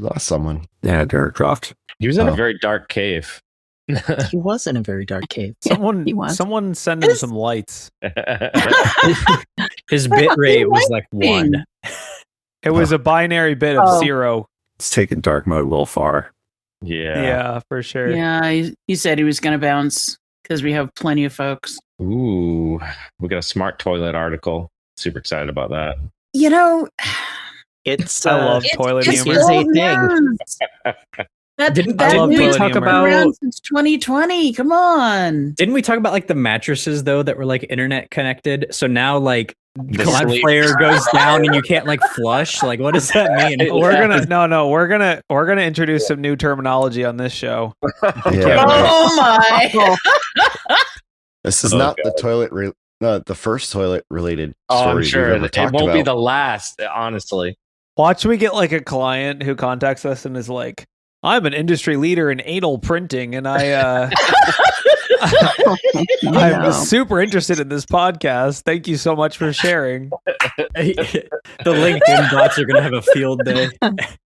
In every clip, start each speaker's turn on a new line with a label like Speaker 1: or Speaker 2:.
Speaker 1: lost someone.
Speaker 2: Yeah, Derek dropped.
Speaker 3: He was in a very dark cave.
Speaker 4: He was in a very dark cave.
Speaker 5: Someone send him some lights.
Speaker 6: His bit rate was like 1.
Speaker 5: It was a binary bit of 0.
Speaker 2: It's taking dark mode a little far.
Speaker 5: Yeah, for sure.
Speaker 7: Yeah, he said he was going to bounce because we have plenty of folks.
Speaker 3: Ooh, we got a smart toilet article. Super excited about that.
Speaker 7: You know,
Speaker 4: it's
Speaker 5: I love toilet humor.
Speaker 4: It's a thing.
Speaker 7: That
Speaker 6: we talk about
Speaker 7: around since 2020? Come on.
Speaker 6: Didn't we talk about like the mattresses though that were like internet connected? So now like Cloudflare goes down and you can't like flush. Like, what does that mean?
Speaker 5: We're gonna introduce some new terminology on this show.
Speaker 7: Oh my!
Speaker 1: This is not the toilet. The first toilet related.
Speaker 3: I'm sure it won't be the last. Honestly,
Speaker 5: watch we get like a client who contacts us and is like, "I'm an industry leader in anal printing, and I'm super interested in this podcast. Thank you so much for sharing."
Speaker 6: The LinkedIn bots are going to have a field day.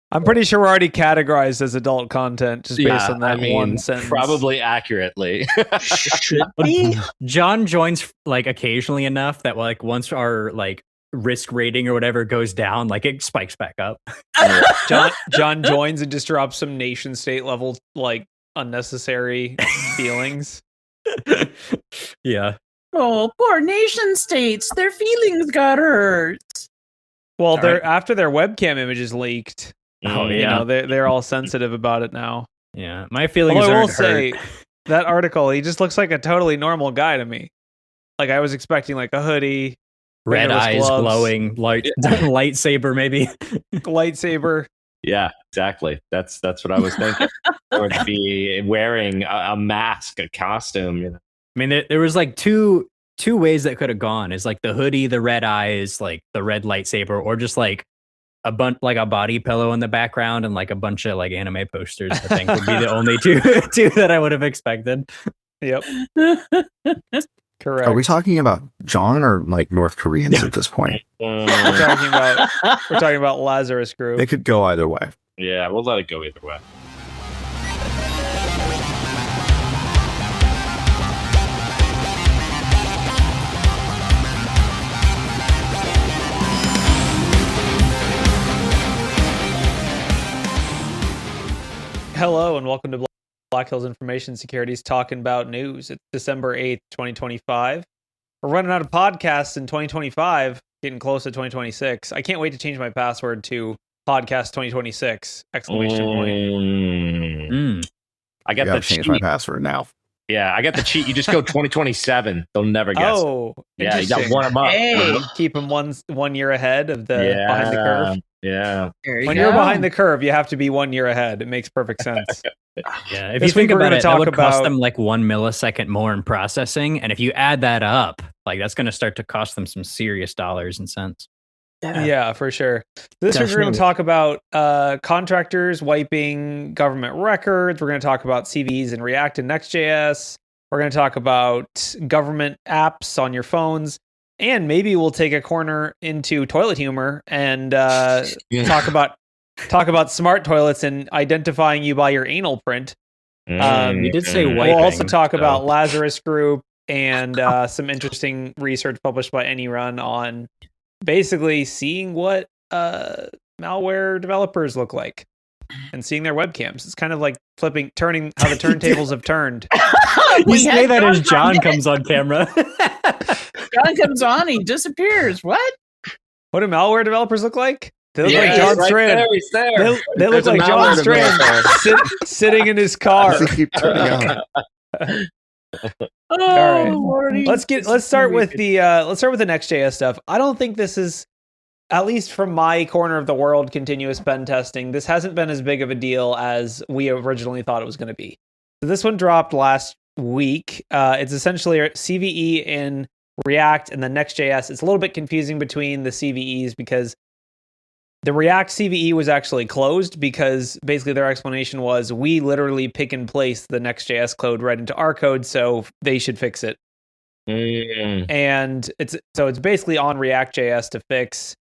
Speaker 5: I'm pretty sure we're already categorized as adult content just based on that one sentence.
Speaker 3: Probably accurately.
Speaker 7: Should be.
Speaker 6: John joins like occasionally enough that like once our like risk rating or whatever goes down, like it spikes back up.
Speaker 5: John joins and just drops some nation state level like unnecessary feelings.
Speaker 6: Yeah.
Speaker 7: Oh, poor nation states. Their feelings got hurt.
Speaker 5: Well, after their webcam images leaked.
Speaker 6: Oh yeah,
Speaker 5: they're all sensitive about it now.
Speaker 6: Yeah, my feelings.
Speaker 5: Although I will say that article, he just looks like a totally normal guy to me. Like I was expecting like a hoodie,
Speaker 6: red eyes, gloves, glowing, lightsaber maybe.
Speaker 5: Lightsaber.
Speaker 3: Yeah, exactly. That's what I was thinking. Or to be wearing a mask, a costume. You know.
Speaker 6: I mean, there was like two ways that could have gone. Is like the hoodie, the red eyes, like the red lightsaber, or just like a body pillow in the background and like a bunch of like anime posters. I think would be the only two that I would have expected.
Speaker 5: Yep. Correct.
Speaker 2: Are we talking about John or like North Koreans at this point?
Speaker 5: We're talking about Lazarus Group.
Speaker 2: It could go either way.
Speaker 3: Yeah, we'll let it go either way.
Speaker 5: Hello and welcome to Black Hills Information Security's Talking About News. It's December 8th, 2025. We're running out of podcasts in 2025, getting close to 2026. I can't wait to change my password to podcast 2026! !
Speaker 3: I got the cheat.
Speaker 2: Change my password now.
Speaker 3: Yeah, I got the cheat. You just go 2027. They'll never guess.
Speaker 5: Oh,
Speaker 3: yeah, you got to warm them up.
Speaker 7: Hey.
Speaker 5: Keep them one year ahead of the behind the curve.
Speaker 3: Yeah.
Speaker 5: When you're behind the curve, you have to be 1 year ahead. It makes perfect sense.
Speaker 6: Yeah, if you think about it, that would cost them like 1 millisecond more in processing, and if you add that up, like that's going to start to cost them some serious dollars and cents.
Speaker 5: Yeah, for sure. This week we're going to talk about contractors wiping government records. We're going to talk about CVEs in React and Next.js. We're going to talk about government apps on your phones. And maybe we'll take a corner into toilet humor and talk about smart toilets and identifying you by your anal print.
Speaker 6: You did say wiping.
Speaker 5: We'll also talk about Lazarus Group and some interesting research published by AnyRun on basically seeing what malware developers look like and seeing their webcams. It's kind of like turning how the turntables have turned.
Speaker 6: You say that as John comes on camera.
Speaker 7: John comes on, he disappears. What
Speaker 5: do malware developers look like? They look like John Strand. They look like John Strand sitting in his car.
Speaker 1: Keep turning on.
Speaker 7: Oh,
Speaker 5: all right.
Speaker 7: Lordy.
Speaker 5: Let's start with the Next.js stuff. I don't think this is, at least from my corner of the world, continuous pen testing. This hasn't been as big of a deal as we originally thought it was going to be. So this one dropped last week. It's essentially a CVE in React and the Next.js. It's a little bit confusing between the CVEs because the React CVE was actually closed because basically their explanation was we literally pick and place the Next.js code right into our code, so they should fix it. And it's basically on React.js to fix.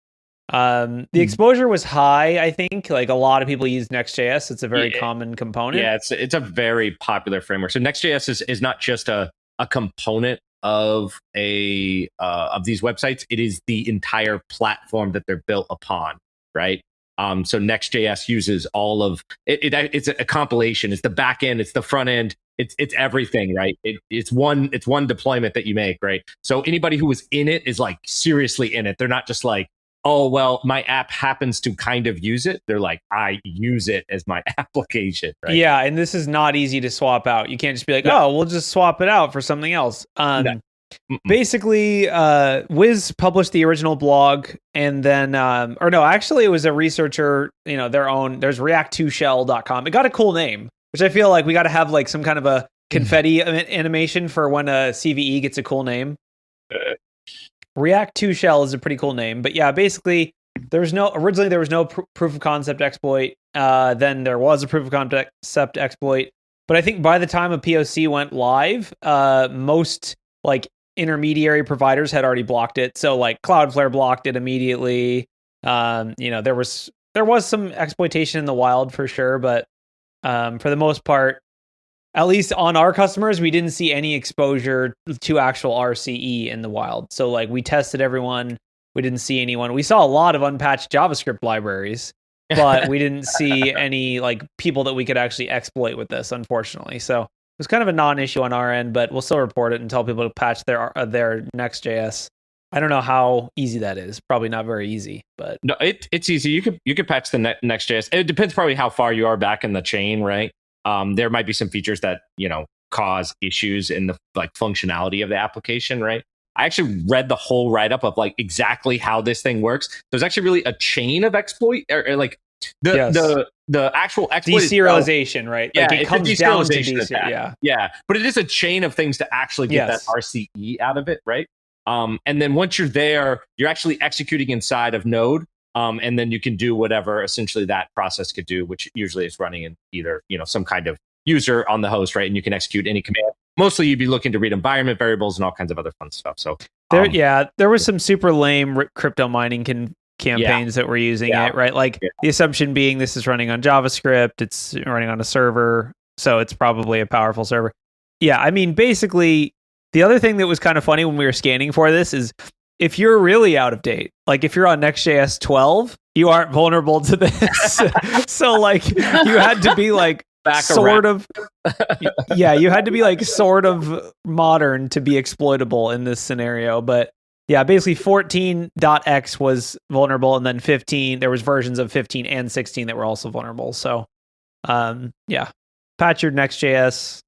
Speaker 5: The exposure was high, I think. Like a lot of people use Next.js. It's a very common component.
Speaker 3: Yeah, it's a very popular framework. So Next.js is not just a component of these websites. It is the entire platform that they're built upon, right? So Next.js uses all of it. It's a compilation. It's the back end. It's the front end. It's everything, right? It's one deployment that you make, right? So anybody who is in it is like seriously in it. They're not just like, oh, well, my app happens to kind of use it. They're like, I use it as my application, right?
Speaker 5: Yeah, and this is not easy to swap out. You can't just be like, oh, we'll just swap it out for something else. Basically, Wiz published the original blog, and then, actually, it was a researcher, their own. There's react2shell.com. It got a cool name, which I feel like we got to have like some kind of a confetti animation for when a CVE gets a cool name. React2Shell is a pretty cool name, but yeah, basically originally there was no proof of concept exploit. Then there was a proof of concept exploit, but I think by the time a POC went live, most like intermediary providers had already blocked it. So like Cloudflare blocked it immediately. There was some exploitation in the wild for sure, but for the most part, at least on our customers, we didn't see any exposure to actual RCE in the wild. So like we tested everyone, we didn't see anyone. We saw a lot of unpatched JavaScript libraries, but we didn't see any like people that we could actually exploit with this, unfortunately. So it was kind of a non-issue on our end, but we'll still report it and tell people to patch their Next.js. I don't know how easy that is. Probably not very easy, but
Speaker 3: no, it's easy. You could patch the Next.js. It depends probably how far you are back in the chain, right? There might be some features that, cause issues in the like functionality of the application, right? I actually read the whole write-up of like exactly how this thing works. There's actually really a chain of exploit or like the actual exploit
Speaker 5: deserialization, right?
Speaker 3: Yeah,
Speaker 5: like it comes down to
Speaker 3: yeah. But it is a chain of things to actually get that RCE out of it, right? And then once you're there, you're actually executing inside of Node. And then you can do whatever essentially that process could do, which usually is running in either, some kind of user on the host, right? And you can execute any command. Mostly you'd be looking to read environment variables and all kinds of other fun stuff. So
Speaker 5: there was some super lame crypto mining campaigns that were using it, right? Like the assumption being this is running on JavaScript, it's running on a server, so it's probably a powerful server. Yeah, I mean, basically, the other thing that was kind of funny when we were scanning for this is if you're really out of date, like if you're on Next.js 12, you aren't vulnerable to this. So like you had to be like you had to be like sort of modern to be exploitable in this scenario. But yeah, basically 14.x was vulnerable, and then 15, there was versions of 15 and 16 that were also vulnerable. So patch your Next.js.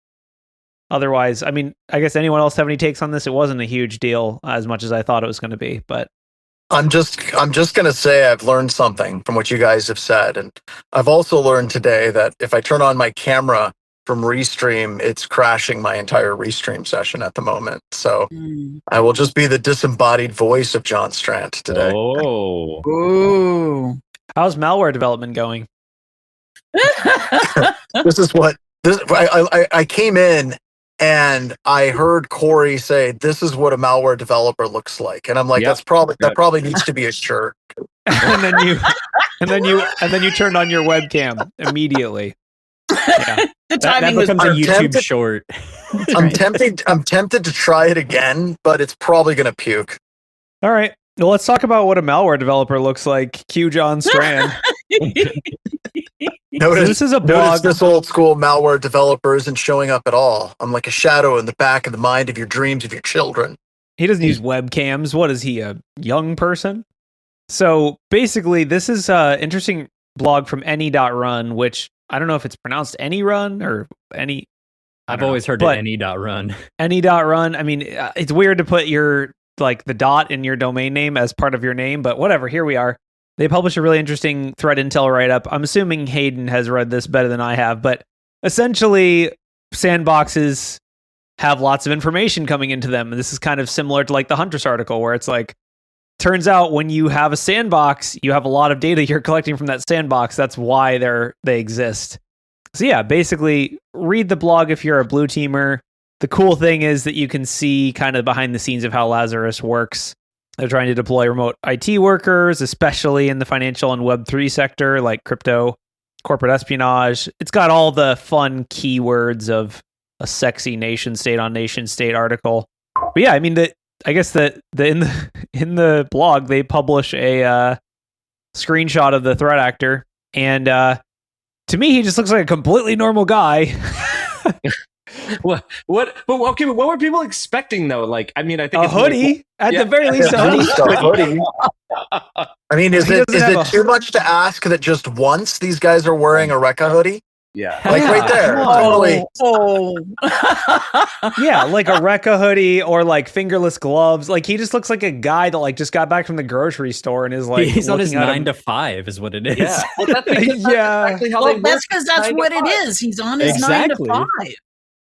Speaker 5: Otherwise, I mean, I guess anyone else have any takes on this? It wasn't a huge deal as much as I thought it was going to be, but
Speaker 8: I'm just going to say I've learned something from what you guys have said. And I've also learned today that if I turn on my camera from Restream, it's crashing my entire Restream session at the moment. So I will just be the disembodied voice of John Strand today.
Speaker 3: Oh.
Speaker 7: Ooh.
Speaker 5: How's malware development going?
Speaker 8: I came in and I heard Corey say, "This is what a malware developer looks like," and I'm like, that probably needs to be a shirt.
Speaker 5: and then you turned on your webcam immediately. Yeah.
Speaker 7: The timing was
Speaker 6: becomes a YouTube short.
Speaker 8: I'm tempted to try it again, but it's probably gonna puke.
Speaker 5: All right. Well, let's talk about what a malware developer looks like. Cue John Strand.
Speaker 8: This is a blog. Notice this old school malware developer isn't showing up at all. I'm like a shadow in the back of the mind of your dreams of your children.
Speaker 5: He doesn't use webcams. What is he, a young person? So basically, this is an interesting blog from any.run, which I don't know if it's pronounced any run or any.
Speaker 6: I've always heard it any.run.
Speaker 5: Any.run. I mean, it's weird to put your the dot in your domain name as part of your name, but whatever. Here we are. They published a really interesting threat intel write-up. I'm assuming Hayden has read this better than I have, but essentially sandboxes have lots of information coming into them. And this is kind of similar to like the Huntress article where it's like, turns out when you have a sandbox, you have a lot of data you're collecting from that sandbox. That's why they exist. So yeah, basically read the blog if you're a blue teamer. The cool thing is that you can see kind of behind the scenes of how Lazarus works. They're trying to deploy remote IT workers, especially in the financial and Web3 sector, like crypto, corporate espionage. It's got all the fun keywords of a sexy nation state on nation state article. But yeah, I mean, I guess that in the blog they publish a screenshot of the threat actor, and to me, he just looks like a completely normal guy.
Speaker 3: What were people expecting though? Like, I mean, I think
Speaker 5: a hoodie at the very least. A hoodie.
Speaker 8: I mean, is it too much to ask that just once these guys are wearing a Rekka hoodie?
Speaker 3: Yeah,
Speaker 8: like right there. Totally.
Speaker 5: Yeah, like a Rekka hoodie or like fingerless gloves. Like he just looks like a guy that like just got back from the grocery store and is like
Speaker 6: he's on his 9 to 5 is what it is.
Speaker 3: Yeah, well, that's exactly how
Speaker 7: well, that's because that's what it is. He's on his 9 to 5.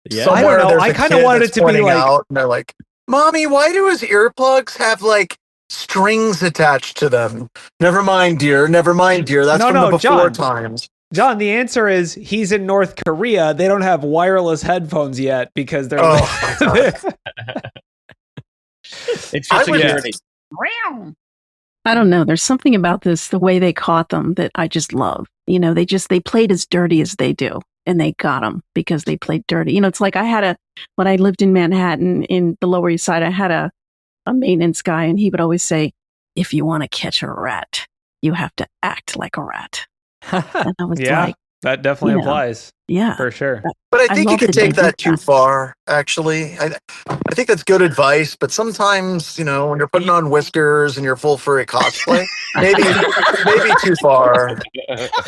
Speaker 6: Yeah,
Speaker 8: Somewhere
Speaker 5: I don't know.
Speaker 8: I
Speaker 5: kind of wanted it to be like,
Speaker 8: out and they're like, "Mommy, why do his earplugs have like strings attached to them?" Never mind, dear. Never mind, dear. That's from the before times.
Speaker 5: John, the answer is he's in North Korea. They don't have wireless headphones yet because they're.
Speaker 3: It's just security.
Speaker 9: I don't know. There's something about this, the way they caught them, that I just love. You know, they played as dirty as they do, and they got them because they played dirty. You know, it's like when I lived in Manhattan in the Lower East Side, I had a maintenance guy, and he would always say, "If you want to catch a rat, you have to act like a rat." And I was like,
Speaker 5: that definitely applies.
Speaker 9: Yeah,
Speaker 5: for sure.
Speaker 8: But I think you could take that too far, actually. I think that's good advice, but sometimes, you know, when you're putting on whiskers and you're full furry cosplay, maybe too far.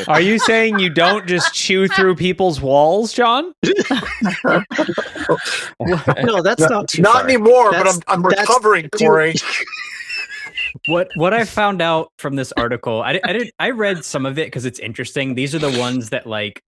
Speaker 5: Are you saying you don't just chew through people's walls, John?
Speaker 4: No, that's not too
Speaker 8: not
Speaker 4: far.
Speaker 8: anymore, but I'm recovering, Corey.
Speaker 6: What I found out from this article, I read some of it because it's interesting. These are the ones that like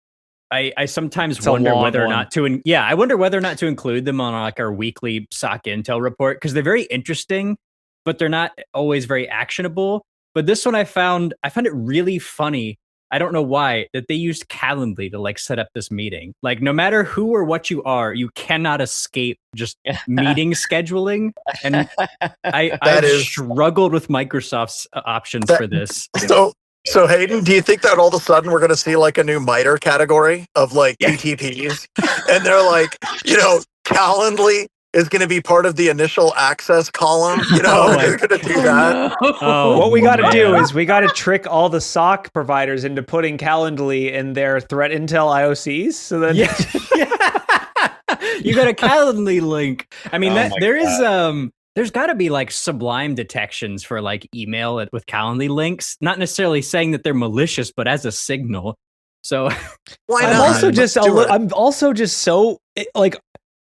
Speaker 6: I sometimes wonder whether or not to I wonder whether or not to include them on like our weekly SOC Intel report because they're very interesting, but they're not always very actionable. But this one I found it really funny. I don't know why that they used Calendly to like set up this meeting. Like no matter who or what you are, you cannot escape just meeting scheduling. And I've struggled with Microsoft's options for this.
Speaker 8: So Hayden, do you think that all of a sudden we're going to see like a new MITRE category of like TTPs, and they're like, you know, Calendly is going to be part of the initial access column. You know, they're going to do that.
Speaker 5: What we got to do is we got to trick all the SOC providers into putting Calendly in their threat intel IOCs. So then,
Speaker 6: you got a Calendly link. I mean, there's got to be like sublime detections for like email with Calendly links. Not necessarily saying that they're malicious, but as a signal. So
Speaker 8: why
Speaker 5: I'm
Speaker 8: not?
Speaker 5: also just so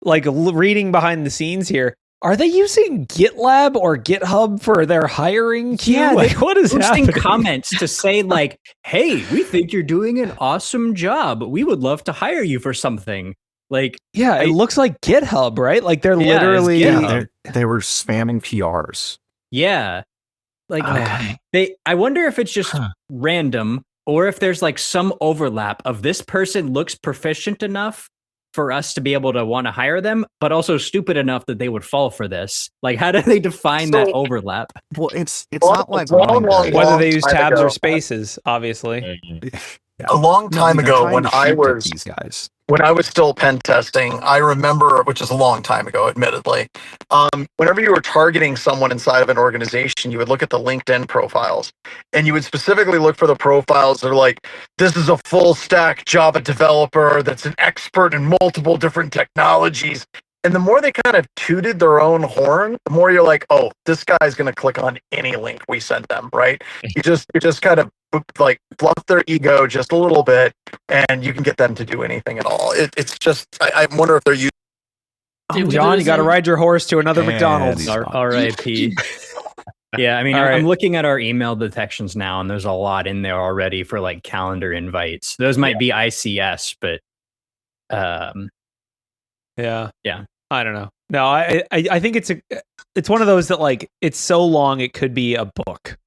Speaker 5: like reading behind the scenes here. Are they using GitLab or GitHub for their hiring queue?
Speaker 6: Yeah,
Speaker 5: like what is
Speaker 6: posting
Speaker 5: happening?
Speaker 6: comments to say like, "Hey, we think you're doing an awesome job. We would love to hire you for something." Like,
Speaker 5: it looks like GitHub, right? Like they're literally
Speaker 2: they were spamming PRs.
Speaker 6: Yeah, like I wonder if it's just random or if there's like some overlap of this person looks proficient enough for us to be able to want to hire them, but also stupid enough that they would fall for this. Like, how do they define that overlap?
Speaker 2: Well, it's not like
Speaker 5: whether they use tabs or spaces, obviously.
Speaker 8: A long time ago, when I was
Speaker 2: these guys.
Speaker 8: When I was still pen testing, I remember, which is a long time ago, admittedly, whenever you were targeting someone inside of an organization, you would look at the LinkedIn profiles, and you would specifically look for the profiles that are like, this is a full stack Java developer that's an expert in multiple different technologies. And the more they kind of tooted their own horn, the more you're like, oh, this guy's going to click on any link we send them, right? You just kind of like fluff their ego just a little bit, and you can get them to do anything at all. It's just, I wonder if they're using.
Speaker 5: John, you got to ride your horse to another McDonald's.
Speaker 6: R.I.P. Yeah, I mean, I'm looking at our email detections now, and there's a lot in there already for like calendar invites. Those might be ICS, but
Speaker 5: yeah. I don't know. No, I think it's one of those that like it's so long it could be a book.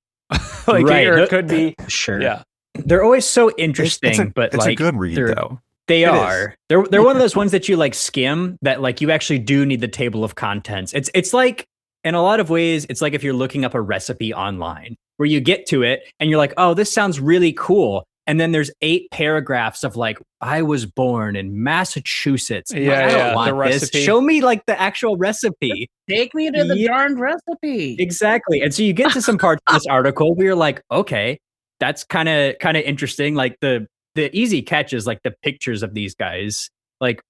Speaker 5: Like
Speaker 6: right.
Speaker 5: or it could be
Speaker 6: sure.
Speaker 5: Yeah.
Speaker 6: They're always so interesting, but
Speaker 2: it's
Speaker 6: like
Speaker 2: a good read though.
Speaker 6: They are. They're one of those ones that you like skim that like you actually do need the table of contents. It's like in a lot of ways, it's like if you're looking up a recipe online where you get to it and you're like, oh, this sounds really cool. And then there's 8 paragraphs of like, I was born in Massachusetts. I don't want
Speaker 5: the recipe.
Speaker 6: this. Show me like the actual recipe.
Speaker 7: Take me to the darned recipe.
Speaker 6: Exactly. And so you get to some parts of this article where you're like, okay, that's kind of interesting. Like the easy catch is like the pictures of these guys. Like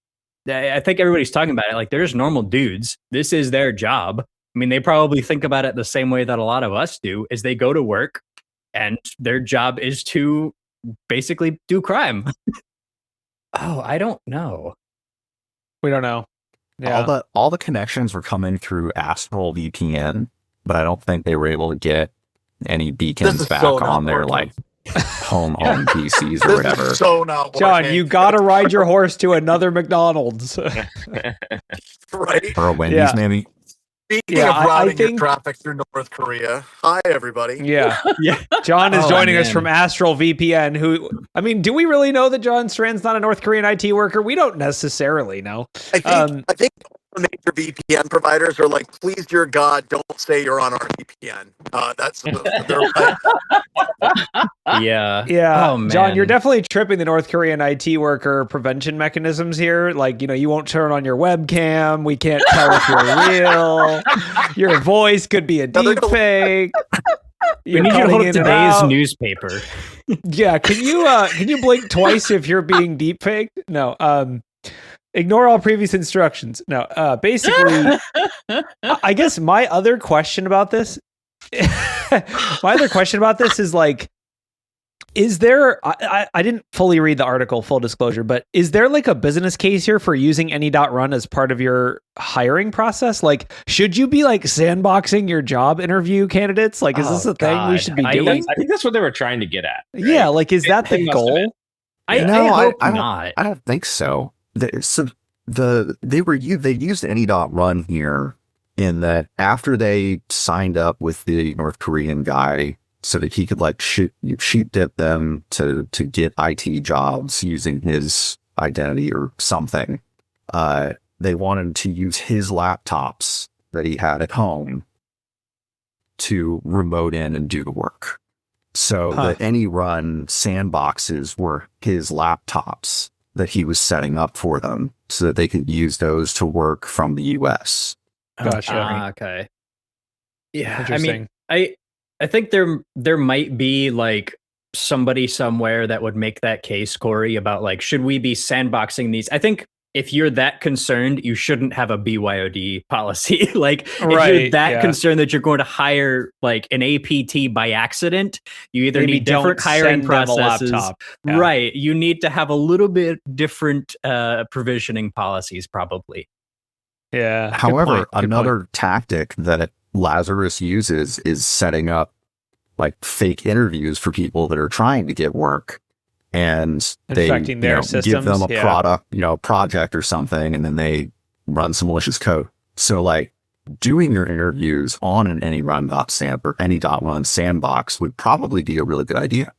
Speaker 6: I think everybody's talking about it. Like they're just normal dudes. This is their job. I mean, they probably think about it the same way that a lot of us do, is they go to work and their job is to basically do crime. Oh, I don't know.
Speaker 5: We don't know. Yeah.
Speaker 2: All the connections were coming through Astral VPN, but I don't think they were able to get any beacons back on their like home PCs or whatever.
Speaker 8: So not
Speaker 5: John, you gotta ride your horse to another McDonald's.
Speaker 8: Right?
Speaker 2: Or a Wendy's, maybe.
Speaker 8: Speaking of routing your traffic through North Korea, hi everybody.
Speaker 5: Yeah. John is joining us from Astral VPN. Who, I mean, do we really know that John Strand's not a North Korean IT worker? We don't necessarily know.
Speaker 8: I think the major VPN providers are like, please, dear God, don't say you're on our VPN. That's
Speaker 6: Yeah.
Speaker 5: Oh,
Speaker 6: man.
Speaker 5: John, you're definitely tripping the North Korean IT worker prevention mechanisms here. Like, you won't turn on your webcam. We can't tell if you're real. Your voice could be a deep fake.
Speaker 6: We need you to hold up today's newspaper.
Speaker 5: Yeah, can you blink twice if you're being deep faked? No. Ignore all previous instructions. No. Basically, I guess my other question about this is like, is there, I didn't fully read the article, full disclosure, but is there like a business case here for using any.run as part of your hiring process? Like, should you be like sandboxing your job interview candidates? Like, is this a thing we should be doing?
Speaker 3: I think that's what they were trying to get at. Right?
Speaker 5: Yeah, like, is that the goal?
Speaker 6: I hope not.
Speaker 2: I don't think so. They used any.run here in that after they signed up with the North Korean guy so that he could like shoot dip them to get IT jobs using his identity or something. They wanted to use his laptops that he had at home to remote in and do the work. So the any.run sandboxes were his laptops that he was setting up for them so that they could use those to work from the US.
Speaker 5: Gotcha.
Speaker 6: Okay. Yeah. I mean, I think there might be like somebody somewhere that would make that case, Corey, about like, should we be sandboxing these? I think if you're that concerned, you shouldn't have a BYOD policy. Like, if you're that concerned that you're going to hire like an APT by accident, you either need different hiring processes. Right. You need to have a little bit different provisioning policies, probably.
Speaker 5: Yeah.
Speaker 2: However, another tactic that Lazarus uses is setting up like fake interviews for people that are trying to get work. And they give them a project or something, and then they run some malicious code. So like doing your interviews on an any.run sandbox would probably be a really good idea.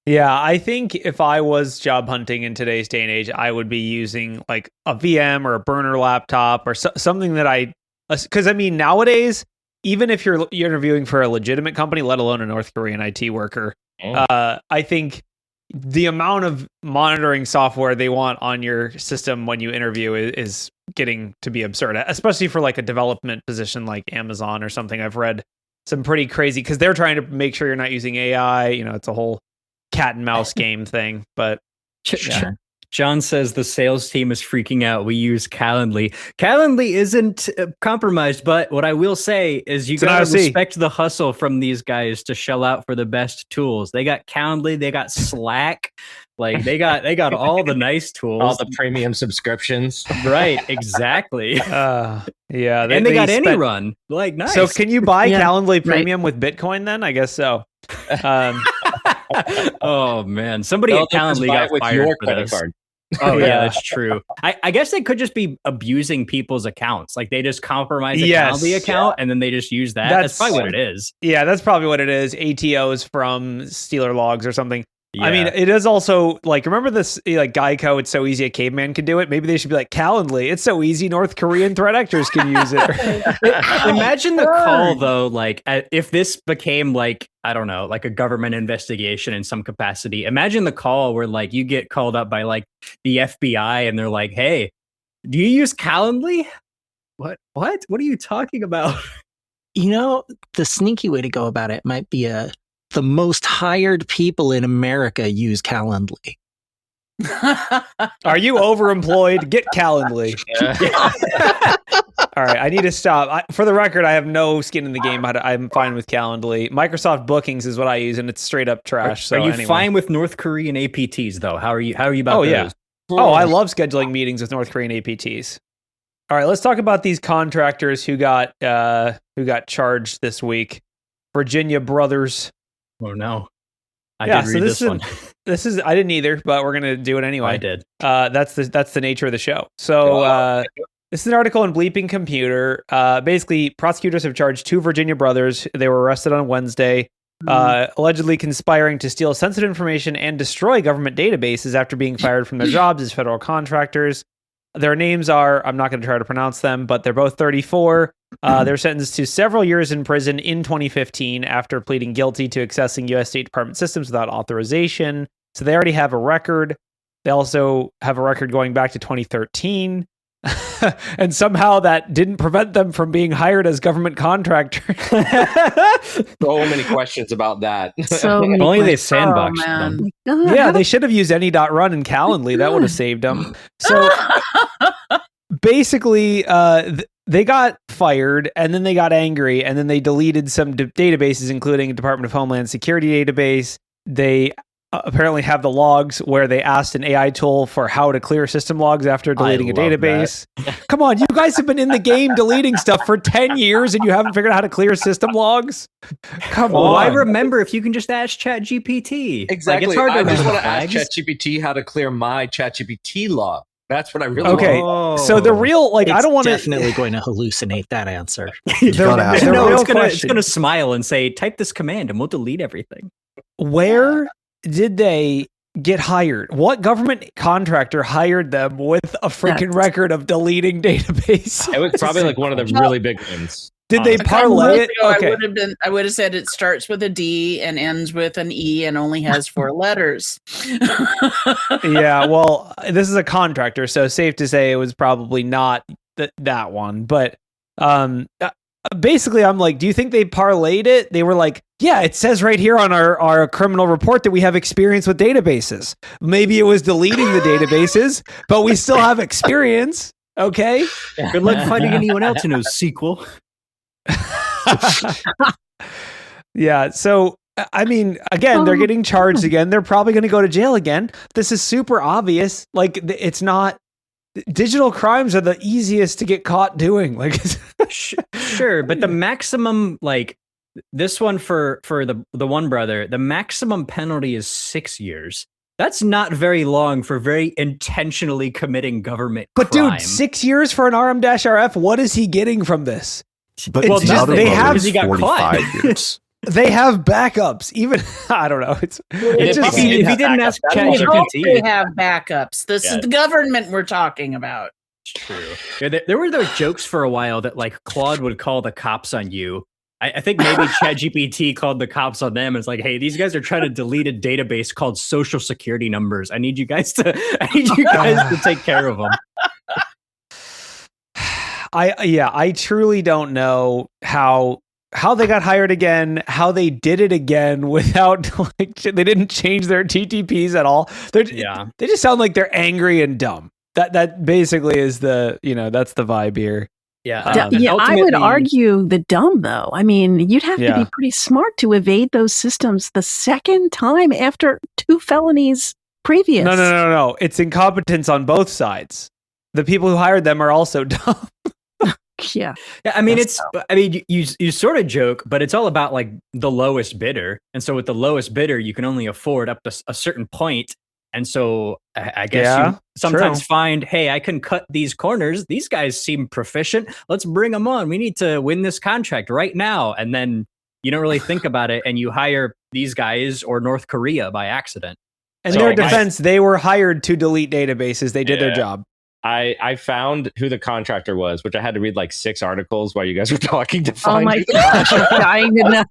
Speaker 5: Yeah, I think if I was job hunting in today's day and age, I would be using like a VM or a burner laptop or something that because I mean, nowadays, even if you're interviewing for a legitimate company, let alone a North Korean IT worker, I think the amount of monitoring software they want on your system when you interview is getting to be absurd, especially for like a development position like Amazon or something. I've read some pretty crazy, because they're trying to make sure you're not using AI. It's a whole cat and mouse game thing. But
Speaker 6: John says the sales team is freaking out. We use Calendly. Calendly isn't compromised, but what I will say is you gotta respect the hustle from these guys to shell out for the best tools. They got Calendly, they got Slack, like they got all the nice tools,
Speaker 3: all the premium subscriptions.
Speaker 6: Right, exactly.
Speaker 5: Yeah,
Speaker 6: and they got any.run. Like, nice.
Speaker 5: So can you buy Calendly Premium with Bitcoin then? I guess so.
Speaker 6: Oh man, somebody at Calendly got
Speaker 3: with
Speaker 6: fired
Speaker 3: your
Speaker 6: for
Speaker 3: credit
Speaker 6: this.
Speaker 3: card.
Speaker 6: Oh yeah, that's true. I guess they could just be abusing people's accounts. Like they just compromise a Calendly account and then they just use that. That's probably what it is.
Speaker 5: Yeah, that's probably what it is. ATOs from Stealer logs or something. I mean, it is also like, remember this, like Geico, it's so easy a caveman can do it. Maybe they should be like Calendly. It's so easy North Korean threat actors can use it.
Speaker 6: Imagine the call though, like if this became like, I don't know, like a government investigation in some capacity. Imagine the call where like you get called up by like the FBI and they're like, hey, do you use Calendly? What are you talking about?
Speaker 4: You know, the sneaky way to go about it might be the most hired people in America use Calendly.
Speaker 5: Are you overemployed? Get Calendly. All right, I need to stop. For the record, I have no skin in the game. I'm fine with Calendly. Microsoft Bookings is what I use, and it's straight up trash.
Speaker 6: Are you fine with North Korean APTs though? How are you about those?
Speaker 5: Yeah. Oh, I love scheduling meetings with North Korean APTs. All right, let's talk about these contractors who got charged this week. Virginia Brothers.
Speaker 6: Oh no. I did read this one.
Speaker 5: This is I didn't either, but we're gonna do it anyway.
Speaker 6: I did.
Speaker 5: That's the nature of the show. So this is an article in Bleeping Computer. Basically, prosecutors have charged 2 Virginia brothers. They were arrested on Wednesday, allegedly conspiring to steal sensitive information and destroy government databases after being fired from their jobs as federal contractors. Their names are, I'm not going to try to pronounce them, but they're both 34. They're sentenced to several years in prison in 2015 after pleading guilty to accessing U.S. State Department systems without authorization. So they already have a record. They also have a record going back to 2013. And somehow that didn't prevent them from being hired as government contractors.
Speaker 3: So many questions about that.
Speaker 9: So many
Speaker 6: Only they
Speaker 9: questions.
Speaker 6: sandboxed
Speaker 7: man.
Speaker 6: them.
Speaker 5: Yeah, they should have used any.run and Calendly. That would have saved them. So basically, they got fired, and then they got angry, and then they deleted some databases, including a Department of Homeland Security database. They apparently have the logs where they asked an AI tool for how to clear system logs after deleting a database. Come on, you guys have been in the game deleting stuff for 10 years and you haven't figured out how to clear system logs? Come on.
Speaker 6: Why remember if you can just ask ChatGPT?
Speaker 3: Exactly.
Speaker 6: Like, it's hard to
Speaker 3: I just want to
Speaker 6: flags.
Speaker 3: ask ChatGPT how to clear my ChatGPT log. That's what I really
Speaker 5: Okay,
Speaker 3: want.
Speaker 5: so the real, like, I don't want to...
Speaker 4: definitely going to hallucinate that answer.
Speaker 2: gotta ask
Speaker 5: the
Speaker 6: No,
Speaker 5: real
Speaker 6: it's
Speaker 5: question-
Speaker 6: gonna smile and say, type this command and we'll delete everything.
Speaker 5: Where did they get hired? What government contractor hired them with a freaking record of deleting database?
Speaker 3: It was probably like one of the really big ones.
Speaker 5: Did they
Speaker 7: A couple
Speaker 5: parlay
Speaker 7: months
Speaker 5: it?
Speaker 7: ago,
Speaker 5: Okay.
Speaker 7: I would have said it starts with a D and ends with an E and only has 4 letters.
Speaker 5: Yeah, well, this is a contractor, so safe to say it was probably not that one. But basically, I'm like, do you think they parlayed it? They were like, yeah, it says right here on our criminal report that we have experience with databases. Maybe it was deleting the databases, but we still have experience. Okay.
Speaker 6: Good luck finding anyone else who knows SQL.
Speaker 5: Yeah. So, I mean, again, they're getting charged again. They're probably going to go to jail again. This is super obvious. Like, it's not. Digital crimes are the easiest to get caught doing. Like,
Speaker 6: Sure, but the maximum, like this one for the one brother, the maximum penalty is 6 years. That's not very long for very intentionally committing government
Speaker 5: but
Speaker 6: crime.
Speaker 5: dude, 6 years for an RM-RF. What is he getting from this?
Speaker 2: But
Speaker 5: It's just- they have-
Speaker 6: because he got
Speaker 2: 45
Speaker 6: caught.
Speaker 2: years.
Speaker 5: They have backups. Even I don't know. It just
Speaker 6: If
Speaker 5: seems.
Speaker 6: you didn't ask
Speaker 7: I hope they
Speaker 6: ChatGPT,
Speaker 7: have backups. This is the government we're talking about.
Speaker 6: it's true. Yeah, there were those jokes for a while that like Claude would call the cops on you. I think maybe ChatGPT called the cops on them. It's like, hey, these guys are trying to delete a database called Social Security numbers. I need you guys to take care of them.
Speaker 5: I truly don't know how they got hired again, how they did it again without like they didn't change their TTPs at all. They just sound like they're angry and dumb. That basically is that's the vibe here.
Speaker 6: Yeah,
Speaker 9: I would argue the dumb though. I mean, you'd have to
Speaker 5: Yeah.
Speaker 9: be pretty smart to evade those systems the second time after 2 felonies previous.
Speaker 5: No. It's incompetence on both sides. The people who hired them are also dumb.
Speaker 9: Yeah.
Speaker 6: I mean, you sort of joke, but it's all about like the lowest bidder. And so with the lowest bidder, you can only afford up to a certain point. And so I guess you sometimes find, hey, I can cut these corners. These guys seem proficient. Let's bring them on. We need to win this contract right now. And then you don't really think about it and you hire these guys or North Korea by accident.
Speaker 5: In
Speaker 3: So
Speaker 5: their defense, they were hired to delete databases. They did their job.
Speaker 3: I found who the contractor was, which I had to read like 6 articles while you guys were talking to find.
Speaker 9: Oh my gosh, I'm dying to know.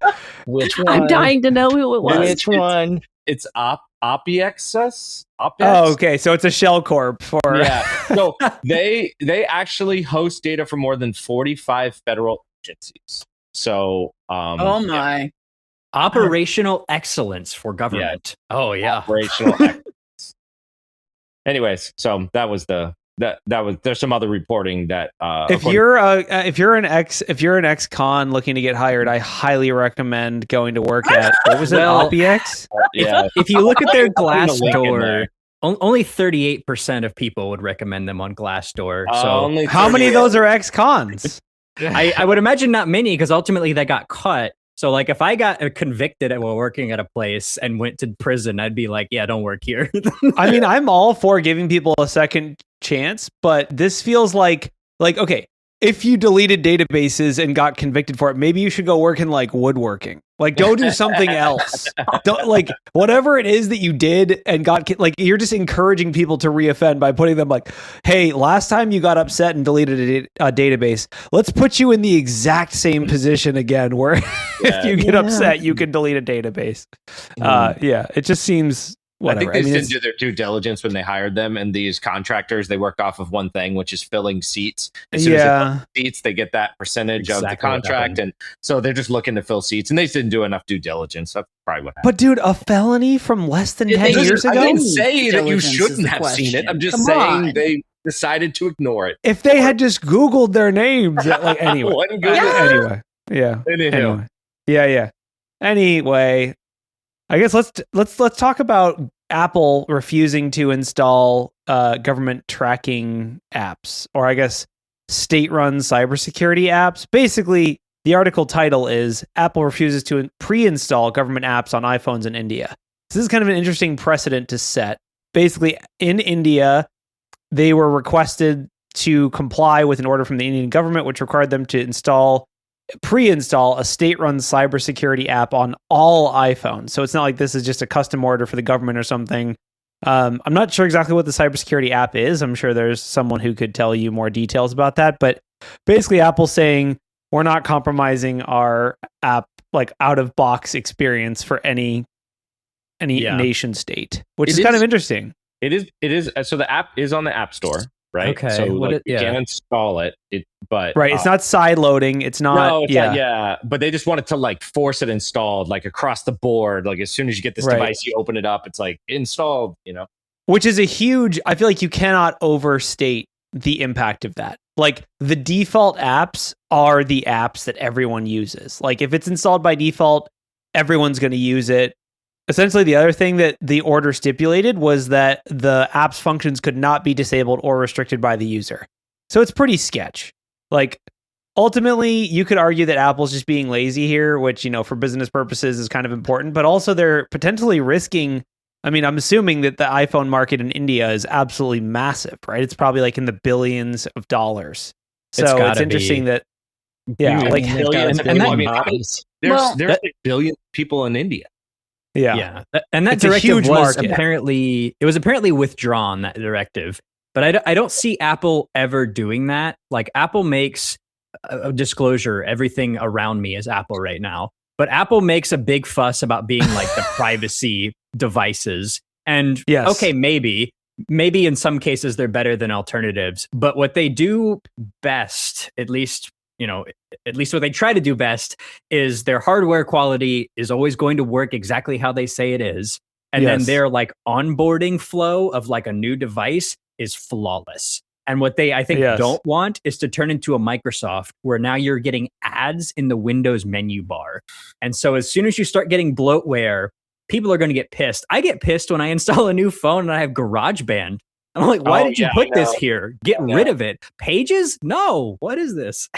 Speaker 1: Which one?
Speaker 9: I'm dying to know who it was.
Speaker 1: Which one?
Speaker 3: It's OPSEC.
Speaker 5: Oh, okay. So it's a shell corp for.
Speaker 3: Yeah. So they actually host data for more than 45 federal agencies. So
Speaker 7: Oh my.
Speaker 6: Operational excellence for government. Oh yeah.
Speaker 3: Operational excellence. Anyways, so that was there's some other reporting that
Speaker 5: If you're an ex-con looking to get hired, I highly recommend going to work at what was it,
Speaker 6: Well,
Speaker 5: OPX?
Speaker 6: If you look at their
Speaker 3: I'll put a link in
Speaker 6: Glassdoor,
Speaker 3: there.
Speaker 6: only 38% of people would recommend them on Glassdoor. So
Speaker 3: only
Speaker 5: How many of
Speaker 3: 38.
Speaker 5: those are ex-cons?
Speaker 6: I would imagine not many, because ultimately they got caught. So like if I got convicted while working at a place and went to prison, I'd be like, yeah, don't work here.
Speaker 5: I mean, I'm all for giving people a second chance, but this feels like okay, if you deleted databases and got convicted for it, maybe you should go work in like woodworking. Like, go do something else. Don't, like, whatever it is that you did and got, like, you're just encouraging people to reoffend by putting them like, hey, last time you got upset and deleted a database, let's put you in the exact same position again, where if you get upset, you can delete a database. Yeah, it just seems. Whatever.
Speaker 3: I think they didn't do their due diligence when they hired them, and these contractors, they work off of one thing, which is filling seats. As soon as they fill seats, they get that percentage of the contract, and so they're just looking to fill seats, and they just didn't do enough due diligence. That's probably what happened.
Speaker 5: But dude, a felony from less than 10 years ago?
Speaker 3: I didn't say that you shouldn't have seen it. I'm just saying they decided to ignore it.
Speaker 5: If they had just Googled their names, like anyway. Anyway, I guess let's talk about Apple refusing to install government tracking apps, or I guess state-run cybersecurity apps. Basically, the article title is Apple refuses to pre-install government apps on iPhones in India. This is kind of an interesting precedent to set. Basically, in India, they were requested to comply with an order from the Indian government, which required them to pre-install a state-run cybersecurity app on all iPhones. So it's not like this is just a custom order for the government or something. I'm not sure exactly what the cybersecurity app is. I'm sure there's someone who could tell you more details about that. But basically, Apple's saying we're not compromising our app, like, out-of-box experience for any nation state, which is kind of interesting.
Speaker 3: It is. So the app is on the App Store. Right.
Speaker 6: Okay.
Speaker 3: So you can install it. But
Speaker 5: it's not side loading. It's not.
Speaker 3: No, it's not, but they just wanted to like force it installed, like across the board. Like as soon as you get this device, you open it up. It's like installed.
Speaker 5: Which is a huge. I feel like you cannot overstate the impact of that. Like the default apps are the apps that everyone uses. Like if it's installed by default, everyone's going to use it. Essentially, the other thing that the order stipulated was that the app's functions could not be disabled or restricted by the user. So it's pretty sketch. Like, ultimately, you could argue that Apple's just being lazy here, which, for business purposes is kind of important, but also they're potentially risking. I mean, I'm assuming that the iPhone market in India is absolutely massive, right? It's probably like in the billions of dollars. So it's interesting that,
Speaker 3: there's
Speaker 6: a
Speaker 3: billion people in India.
Speaker 6: Yeah. And that
Speaker 5: it's
Speaker 6: directive
Speaker 5: was
Speaker 6: market. apparently withdrawn, that directive. But I don't see Apple ever doing that. Like Apple makes a disclosure, everything around me is Apple right now. But Apple makes a big fuss about being like the privacy devices. And okay, maybe in some cases they're better than alternatives. But what they do best, at least what they try to do best, is their hardware quality is always going to work exactly how they say it is. And then their like onboarding flow of like a new device is flawless. And what they, I think, don't want is to turn into a Microsoft where now you're getting ads in the Windows menu bar. And so as soon as you start getting bloatware, people are going to get pissed. I get pissed when I install a new phone and I have GarageBand. I'm like, why did you put this here? Get rid of it. Pages? No. What is this?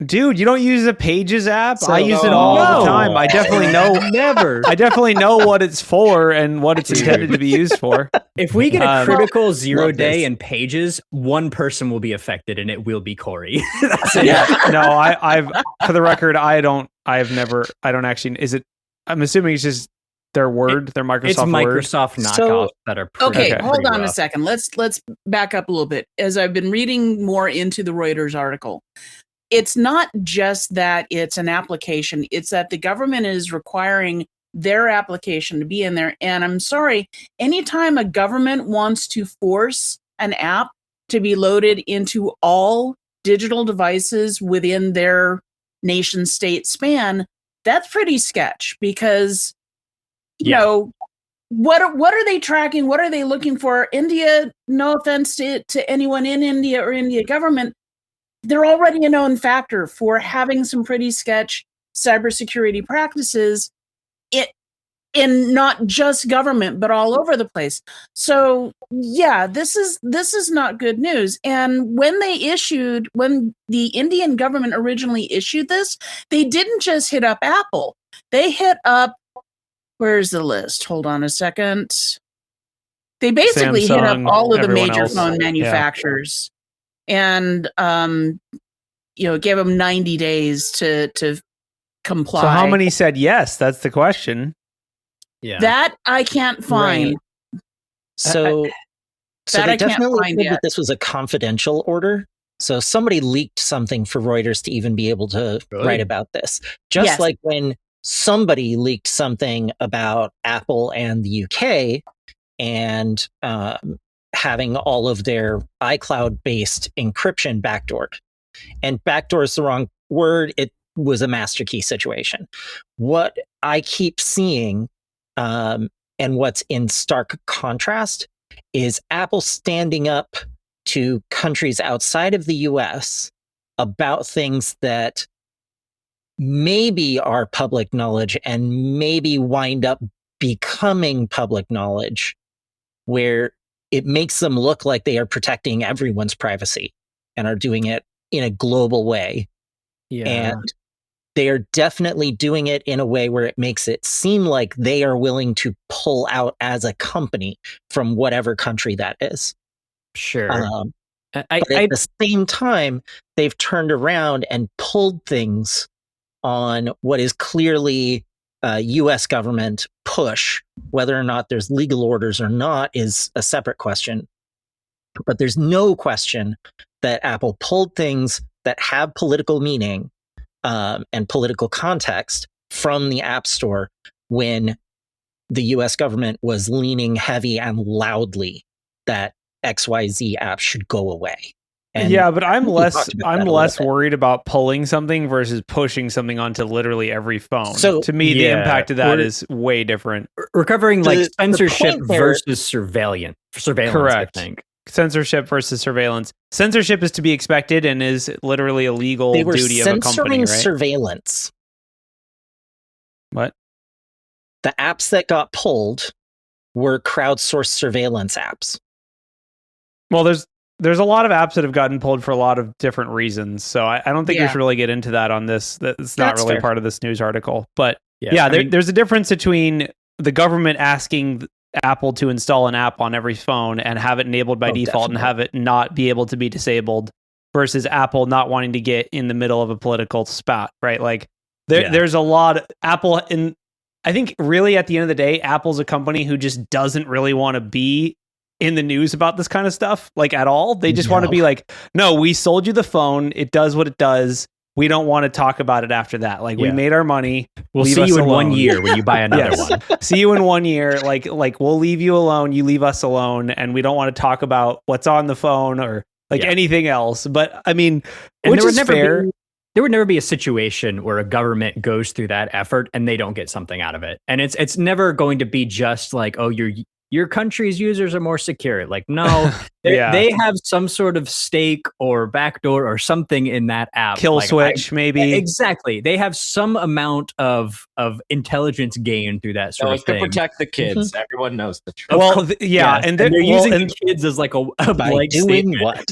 Speaker 5: Dude, you don't use a Pages app? I use it all the time. I definitely know.
Speaker 6: Never.
Speaker 5: I definitely know what it's for and what it's intended to be used for.
Speaker 6: If we get a critical 0 day in Pages, one person will be affected, and it will be Corey. That's it.
Speaker 5: No, I've for the record, I don't actually. Is it? I'm assuming it's just Their Word, their Microsoft
Speaker 6: It's
Speaker 5: Word.
Speaker 6: Microsoft knockoffs that are
Speaker 7: Okay,
Speaker 6: pretty
Speaker 7: hold on a
Speaker 6: rough.
Speaker 7: second. Let's back up a little bit. As I've been reading more into the Reuters article, it's not just that it's an application, it's that the government is requiring their application to be in there. And I'm sorry, anytime a government wants to force an app to be loaded into all digital devices within their nation state span, that's pretty sketch, because you know, what are they tracking? What are they looking for? India, no offense to anyone in India or India government, they're already a known factor for having some pretty sketch cybersecurity practices in not just government, but all over the place. So yeah, this is not good news. And when the Indian government originally issued this, they didn't just hit up Apple. They hit up, where's the list? Hold on a second. They basically hit up
Speaker 5: Samsung,
Speaker 7: all of the
Speaker 5: everyone
Speaker 7: major
Speaker 5: else.
Speaker 7: phone manufacturers, and gave them 90 days to comply.
Speaker 5: So how many said yes? That's the question.
Speaker 6: Yeah.
Speaker 7: That I can't find.
Speaker 4: So
Speaker 7: That
Speaker 4: they
Speaker 7: I can't
Speaker 4: definitely
Speaker 7: find
Speaker 4: said
Speaker 7: yet.
Speaker 4: that this was a confidential order. So somebody leaked something for Reuters to even be able to write about this. Just
Speaker 7: Yes.
Speaker 4: like when somebody leaked something about Apple and the UK and having all of their iCloud-based encryption backdoored. And backdoor is the wrong word. It was a master key situation. What I keep seeing, and what's in stark contrast, is Apple standing up to countries outside of the US about things that maybe are public knowledge and maybe wind up becoming public knowledge, where it makes them look like they are protecting everyone's privacy and are doing it in a global way.
Speaker 6: Yeah.
Speaker 4: And they are definitely doing it in a way where it makes it seem like they are willing to pull out as a company from whatever country that is.
Speaker 6: Sure.
Speaker 4: But at the same time, they've turned around and pulled things on what is clearly a U.S. government push. Whether or not there's legal orders or not is a separate question. But there's no question that Apple pulled things that have political meaning and political context from the App Store when the US government was leaning heavy and loudly that XYZ app should go away. And
Speaker 5: yeah, but I'm
Speaker 4: we
Speaker 5: less
Speaker 4: talked about that a
Speaker 5: less
Speaker 4: little bit.
Speaker 5: worried about pulling something versus pushing something onto literally every phone.
Speaker 4: So-
Speaker 5: to me, the
Speaker 6: Yeah,
Speaker 5: impact of that
Speaker 6: we're-
Speaker 5: is way different.
Speaker 6: We're covering like
Speaker 4: The
Speaker 6: censorship
Speaker 4: point there-
Speaker 6: versus surveillance.
Speaker 5: Correct.
Speaker 6: I think.
Speaker 5: Censorship versus surveillance. Censorship is to be expected and is literally a legal
Speaker 4: They were
Speaker 5: duty of a company,
Speaker 4: censoring
Speaker 5: right?
Speaker 4: surveillance.
Speaker 5: What?
Speaker 4: The apps that got pulled were crowdsourced surveillance apps.
Speaker 5: Well, there's a lot of apps that have gotten pulled for a lot of different reasons. So I don't think we
Speaker 7: Yeah.
Speaker 5: should really get into that on this. That's not
Speaker 4: That's
Speaker 5: really
Speaker 4: fair.
Speaker 5: part of this news article. But
Speaker 6: Yeah, I mean-
Speaker 5: there's a difference between the government asking Apple to install an app on every phone and have it enabled by default and have it not be able to be disabled versus Apple not wanting to get in the middle of a political spat, right? Like there's a lot of Apple, and I think really at the end of the day, Apple's a company who just doesn't really want to be in the news about this kind of stuff, like at all. They just want to be like, no, we sold you the phone. It does what it does. We don't want to talk about it after that. Like we made our money.
Speaker 6: We'll
Speaker 5: Leave
Speaker 6: see
Speaker 5: us
Speaker 6: you in
Speaker 5: alone.
Speaker 6: 1 year when you buy another
Speaker 5: Yes.
Speaker 6: one.
Speaker 5: See you in 1 year. Like we'll leave you alone. You leave us alone, and we don't want to talk about what's on the phone or anything else. But I mean,
Speaker 6: And
Speaker 5: which is fair.
Speaker 6: There would never be a situation where a government goes through that effort and they don't get something out of it. And it's never going to be just like, oh, your country's users are more secure. Like, no, they have some sort of stake or backdoor or something in that app.
Speaker 5: Kill
Speaker 6: Like,
Speaker 5: switch, maybe.
Speaker 6: Exactly. They have some amount of intelligence gain through that sort
Speaker 3: No,
Speaker 6: of
Speaker 3: it's to
Speaker 6: thing.
Speaker 3: protect the kids. Everyone knows the truth.
Speaker 5: Well,
Speaker 6: Yes,
Speaker 5: and
Speaker 6: they're
Speaker 5: well,
Speaker 6: using
Speaker 5: and-
Speaker 6: the kids as like a
Speaker 4: By
Speaker 6: blank
Speaker 4: doing
Speaker 6: statement.
Speaker 4: what?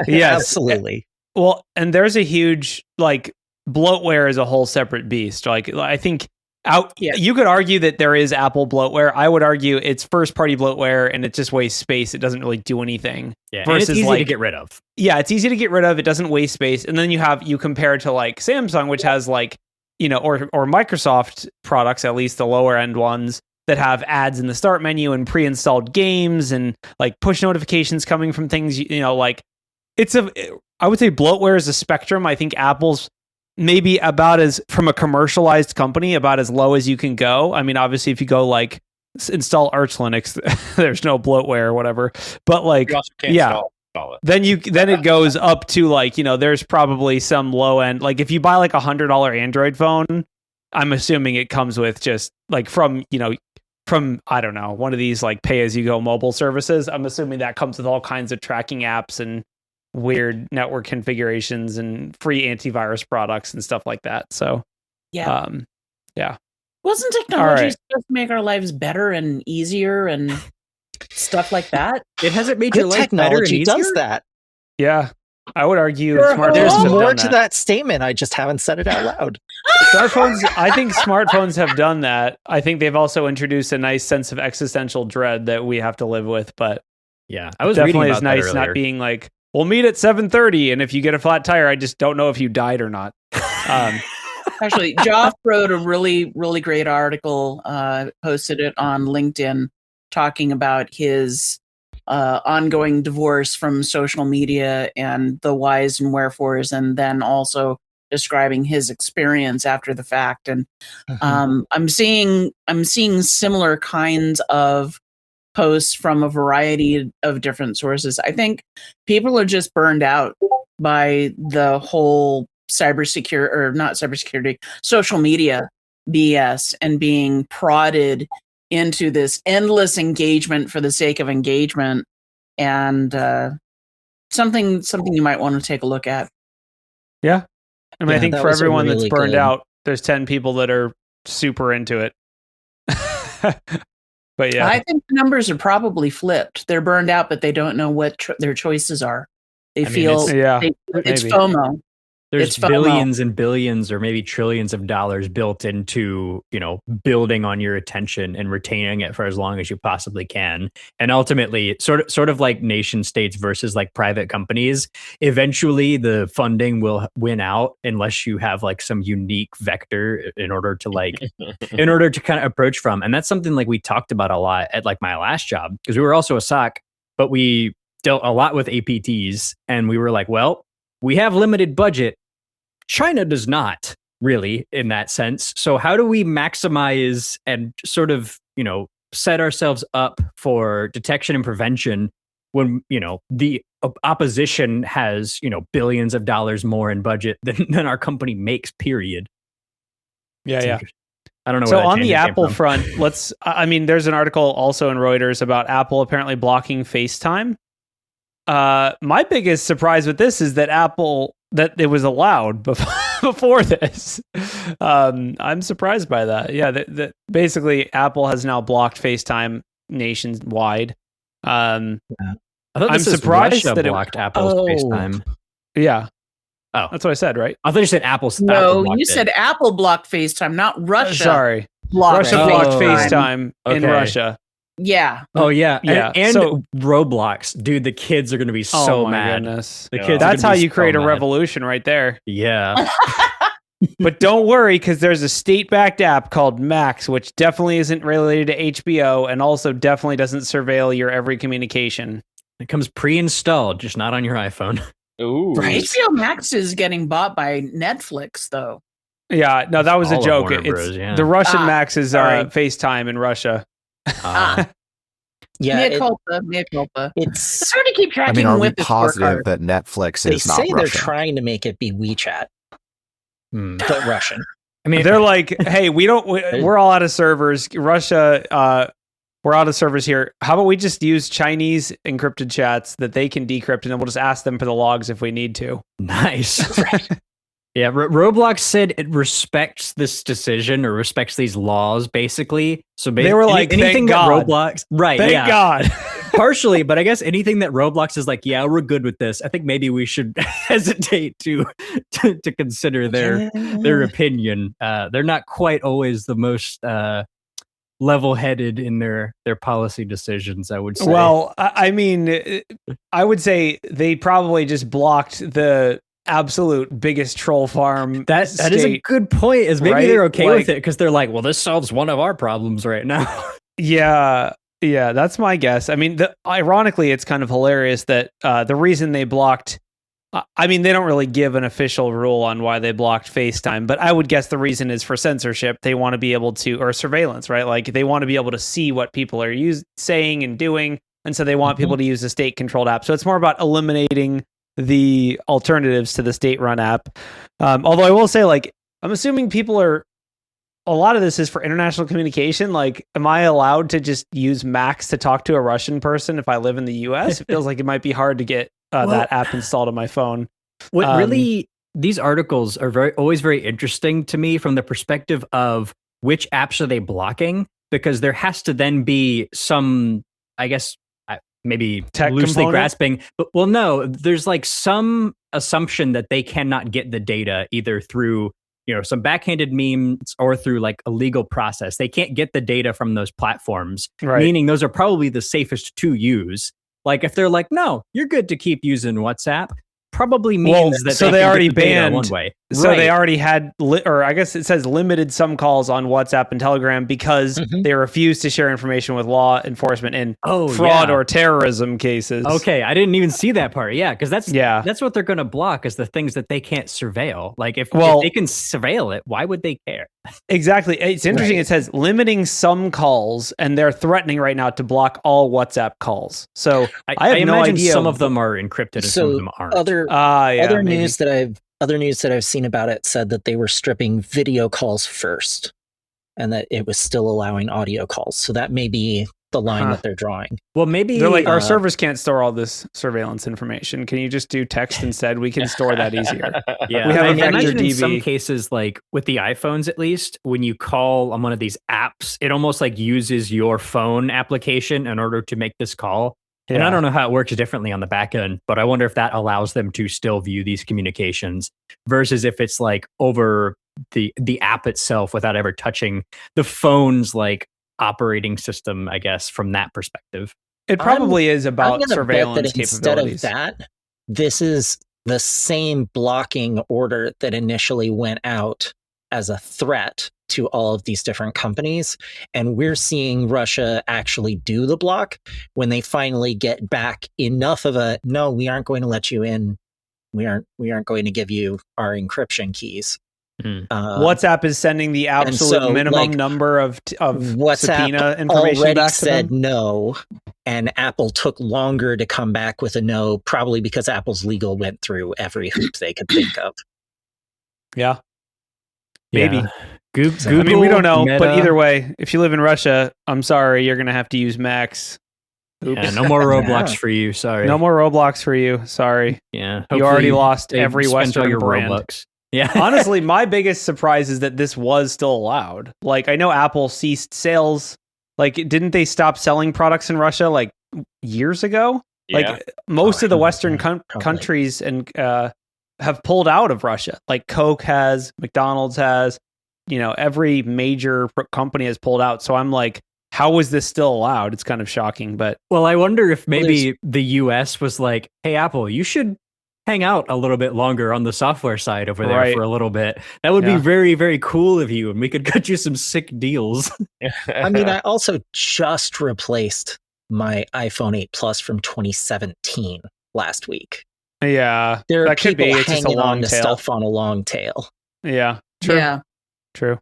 Speaker 5: Yes.
Speaker 4: Absolutely.
Speaker 5: Well, and there's a huge bloatware is a whole separate beast. Like I think you could argue that there is Apple bloatware. I would argue it's first party bloatware and it just wastes space. It doesn't really do anything.
Speaker 6: Yeah, and it's easy to get rid of.
Speaker 5: Yeah, it's easy to get rid of. It doesn't waste space. And then you compare it to like Samsung, which has or Microsoft products, at least the lower end ones, that have ads in the start menu and pre-installed games and like push notifications coming from things, like I would say bloatware is a spectrum. I think Apple's maybe about as, from a commercialized company, about as low as you can go. I mean, obviously if you go like install Arch Linux, there's no bloatware or whatever, but like,
Speaker 3: You also can't install it.
Speaker 5: then it goes up to like, there's probably some low end, like if you buy like $100 Android phone, I'm assuming it comes with just like from I don't know, one of these like pay as you go mobile services. I'm assuming that comes with all kinds of tracking apps and weird network configurations and free antivirus products and stuff like that. So
Speaker 7: yeah.
Speaker 5: Yeah.
Speaker 7: Wasn't technology
Speaker 5: right.
Speaker 7: supposed to make our lives better and easier and stuff like that?
Speaker 6: It hasn't made your
Speaker 4: Good
Speaker 6: life better and
Speaker 4: technology
Speaker 6: easier.
Speaker 4: does that.
Speaker 5: Yeah. I would argue
Speaker 7: Sure.
Speaker 5: smartphones
Speaker 4: There's
Speaker 5: have
Speaker 4: more
Speaker 5: done
Speaker 4: to that statement. I just haven't said it out loud.
Speaker 5: I think smartphones have done that. I think they've also introduced a nice sense of existential dread that we have to live with, but
Speaker 6: Yeah, I was reading
Speaker 5: definitely
Speaker 6: about
Speaker 5: is nice
Speaker 6: that
Speaker 5: not
Speaker 6: earlier.
Speaker 5: being like, we'll meet at 7:30 and if you get a flat tire, I just don't know if you died or not.
Speaker 7: Actually, Joff wrote a really, really great article, posted it on LinkedIn, talking about his ongoing divorce from social media and the whys and wherefores, and then also describing his experience after the fact. And I'm seeing similar kinds of posts from a variety of different sources. I think people are just burned out by the whole social media BS and being prodded into this endless engagement for the sake of engagement, and something you might want to take a look at.
Speaker 5: Yeah. I mean,
Speaker 4: Yeah,
Speaker 5: I think
Speaker 4: that
Speaker 5: for
Speaker 4: was a
Speaker 5: everyone that's
Speaker 4: really
Speaker 5: burned
Speaker 4: good-
Speaker 5: out, there's 10 people that are super into it. But yeah.
Speaker 7: I think the numbers are probably flipped. They're burned out, but they don't know what their choices are. They feel it's
Speaker 5: maybe.
Speaker 7: FOMO.
Speaker 6: There's
Speaker 7: It's FOMO.
Speaker 6: billions and billions or maybe trillions of dollars built into, building on your attention and retaining it for as long as you possibly can. And ultimately, sort of like nation states versus like private companies, eventually the funding will win out unless you have like some unique vector in order to kind of approach from. And that's something like we talked about a lot at like my last job, because we were also a SOC, but we dealt a lot with APTs, and we were like, well, we have limited budget. China does not really in that sense. So how do we maximize and sort of, set ourselves up for detection and prevention when, the opposition has, billions of dollars more in budget than our company makes, period.
Speaker 5: Yeah.
Speaker 6: I don't know.
Speaker 5: So
Speaker 6: where that
Speaker 5: on the
Speaker 6: tangent came
Speaker 5: Apple
Speaker 6: from.
Speaker 5: front, there's an article also in Reuters about Apple apparently blocking FaceTime. My biggest surprise with this is that that it was allowed before this. I'm surprised by that. Yeah, that basically Apple has now blocked FaceTime nationwide.
Speaker 6: I thought
Speaker 5: I'm
Speaker 6: this is
Speaker 5: surprised
Speaker 6: Russia
Speaker 5: that
Speaker 6: blocked Apple's FaceTime.
Speaker 5: Yeah.
Speaker 6: Oh,
Speaker 5: That's what I said, right?
Speaker 6: I thought you said Apple.
Speaker 7: No,
Speaker 6: blocked
Speaker 7: you
Speaker 6: it.
Speaker 7: said Apple blocked FaceTime, not Russia.
Speaker 5: Sorry.
Speaker 7: blocked
Speaker 5: Russia blocked
Speaker 6: FaceTime.
Speaker 5: FaceTime in
Speaker 6: Okay.
Speaker 5: Russia.
Speaker 7: Yeah.
Speaker 6: Oh yeah,
Speaker 5: Yeah,
Speaker 6: and
Speaker 5: so-
Speaker 6: Roblox, dude. The kids are going to be so
Speaker 5: Oh my
Speaker 6: mad.
Speaker 5: goodness.
Speaker 6: The kids. are
Speaker 5: That's
Speaker 6: gonna
Speaker 5: how
Speaker 6: be
Speaker 5: you create
Speaker 6: so
Speaker 5: a
Speaker 6: mad.
Speaker 5: revolution right there.
Speaker 6: Yeah.
Speaker 5: But don't worry, because there's a state-backed app called Max, which definitely isn't related to HBO and also definitely doesn't surveil your every communication.
Speaker 6: It comes pre-installed, just not on your iPhone.
Speaker 3: Ooh.
Speaker 4: Right.
Speaker 7: HBO Max is getting bought by Netflix, though.
Speaker 5: Yeah, no, that was a
Speaker 6: All of
Speaker 5: joke.
Speaker 6: Warner
Speaker 5: It's
Speaker 6: Bros, yeah.
Speaker 5: the Russian
Speaker 7: Ah,
Speaker 5: Max is
Speaker 7: sorry.
Speaker 5: FaceTime in Russia.
Speaker 4: Yeah,
Speaker 7: Mea culpa.
Speaker 4: it's.
Speaker 7: It's hard to keep
Speaker 2: I
Speaker 7: tracking
Speaker 2: mean, are we
Speaker 7: with this
Speaker 2: positive
Speaker 7: scorecard.
Speaker 2: that Netflix
Speaker 4: They
Speaker 2: is not
Speaker 4: say they're
Speaker 2: Russia?
Speaker 4: trying to make it be WeChat,
Speaker 6: Hmm.
Speaker 4: but Russian.
Speaker 6: I mean,
Speaker 5: They're like, hey, we're all out of servers. Russia, we're out of servers here. How about we just use Chinese encrypted chats that they can decrypt, and then we'll just ask them for the logs if we need to.
Speaker 6: nice. Yeah, Roblox said it respects this decision or respects these laws, basically. So
Speaker 5: They were like,
Speaker 6: anything
Speaker 5: "Thank
Speaker 6: that
Speaker 5: God."
Speaker 6: Roblox, right?
Speaker 5: Thank
Speaker 6: yeah,
Speaker 5: God.
Speaker 6: partially, but I guess anything that Roblox is like, yeah, we're good with this. I think maybe we should hesitate to consider their opinion. They're not quite always the most level-headed in their policy decisions, I would say.
Speaker 5: Well, I mean, I would say they probably just blocked the absolute biggest troll farm.
Speaker 6: That is a good point. Is maybe
Speaker 5: right?
Speaker 6: they're okay
Speaker 5: Like-
Speaker 6: with it because they're like, well, this solves one of our problems right now.
Speaker 5: Yeah, that's my guess. I mean, ironically, it's kind of hilarious that the reason they blocked. I mean, they don't really give an official rule on why they blocked FaceTime, but I would guess the reason is for censorship. They want to be able to, or surveillance, right? Like they want to be able to see what people are saying and doing, and so they want people to use the state-controlled app. So it's more about eliminating the alternatives to the state-run app. Although I will say, like, I'm assuming people are. A lot of this is for international communication. Like, am I allowed to just use Max to talk to a Russian person if I live in the US? It feels like it might be hard to get that app installed on my phone.
Speaker 6: What really, these articles are always very interesting to me from the perspective of which apps are they blocking? Because there has to then be some, I guess, maybe
Speaker 5: tech
Speaker 6: loosely
Speaker 5: component?
Speaker 6: grasping, but well, no, there's like some assumption that they cannot get the data either through, some backhanded means or through like a legal process. They can't get the data from those platforms, meaning those are probably the safest to use. Like if they're like, no, you're good to keep using WhatsApp, probably means that
Speaker 5: so they already
Speaker 6: get the data
Speaker 5: banned
Speaker 6: one way.
Speaker 5: So they already had, or I guess it says limited some calls on WhatsApp and Telegram because they refuse to share information with law enforcement in fraud or terrorism cases.
Speaker 6: Okay, I didn't even see that part. Yeah, because that's what they're going to block is the things that they can't surveil. Like if they can surveil it, why would they care?
Speaker 5: Exactly. It's interesting. It says limiting some calls, and they're threatening right now to block all WhatsApp calls. So I have no
Speaker 6: imagine
Speaker 5: idea.
Speaker 6: Some of them are encrypted and some of them aren't.
Speaker 4: Other news that I've seen about it said that they were stripping video calls first, and that it was still allowing audio calls. So that may be the line that they're drawing.
Speaker 6: Well, maybe
Speaker 5: they're like, our servers can't store all this surveillance information. Can you just do text instead? We can store that easier.
Speaker 6: Yeah,
Speaker 5: we have a vector
Speaker 6: imagine
Speaker 5: DB.
Speaker 6: in some cases, like with the iPhones, at least when you call on one of these apps, it almost like uses your phone application in order to make this call. And I don't know how it works differently on the back end, but I wonder if that allows them to still view these communications versus if it's like over the app itself without ever touching the phone's like operating system, I guess, from that perspective.
Speaker 5: It probably is about surveillance
Speaker 4: that
Speaker 5: capabilities.
Speaker 4: Instead of that, this is the same blocking order that initially went out as a threat to all of these different companies, and we're seeing Russia actually do the block when they finally get back enough of a no, we aren't going to let you in, we aren't going to give you our encryption keys.
Speaker 5: WhatsApp is sending the absolute minimum number of
Speaker 4: WhatsApp
Speaker 5: subpoena information
Speaker 4: already
Speaker 5: back to
Speaker 4: said
Speaker 5: them.
Speaker 4: no, and Apple took longer to come back with a no, probably because Apple's legal went through every hoop they could think of.
Speaker 5: Yeah. Maybe.
Speaker 6: Yeah. Google,
Speaker 5: I mean, we don't know,
Speaker 6: Meta.
Speaker 5: but either way, if you live in Russia, I'm sorry, you're going to have to use Max. Oops.
Speaker 6: Yeah, no more Roblox for you. Sorry.
Speaker 5: No more Roblox for you. Sorry.
Speaker 6: Yeah.
Speaker 5: You already lost every
Speaker 6: spent
Speaker 5: Western
Speaker 6: all your
Speaker 5: brand.
Speaker 6: Robux. Yeah.
Speaker 5: Honestly, my biggest surprise is that this was still allowed. Like, I know Apple ceased sales. Like, didn't they stop selling products in Russia like years ago?
Speaker 3: Yeah.
Speaker 5: Like, most of the Western countries and have pulled out of Russia. Like, Coke has, McDonald's has, every major company has pulled out. So I'm like, how is this still allowed? It's kind of shocking. But
Speaker 6: well, I wonder if maybe the US was like, hey, Apple, you should hang out a little bit longer on the software side over there for a little bit. That would be very, very cool of you, and we could cut you some sick deals.
Speaker 4: I mean, I also just replaced my iPhone 8 Plus from 2017 last week.
Speaker 5: Yeah,
Speaker 4: there are
Speaker 5: that could
Speaker 4: people
Speaker 5: be. It's just a
Speaker 4: hanging
Speaker 5: long
Speaker 4: on to
Speaker 5: tail.
Speaker 4: stuff on a long tail.
Speaker 5: Yeah, true.
Speaker 7: Yeah.
Speaker 5: True.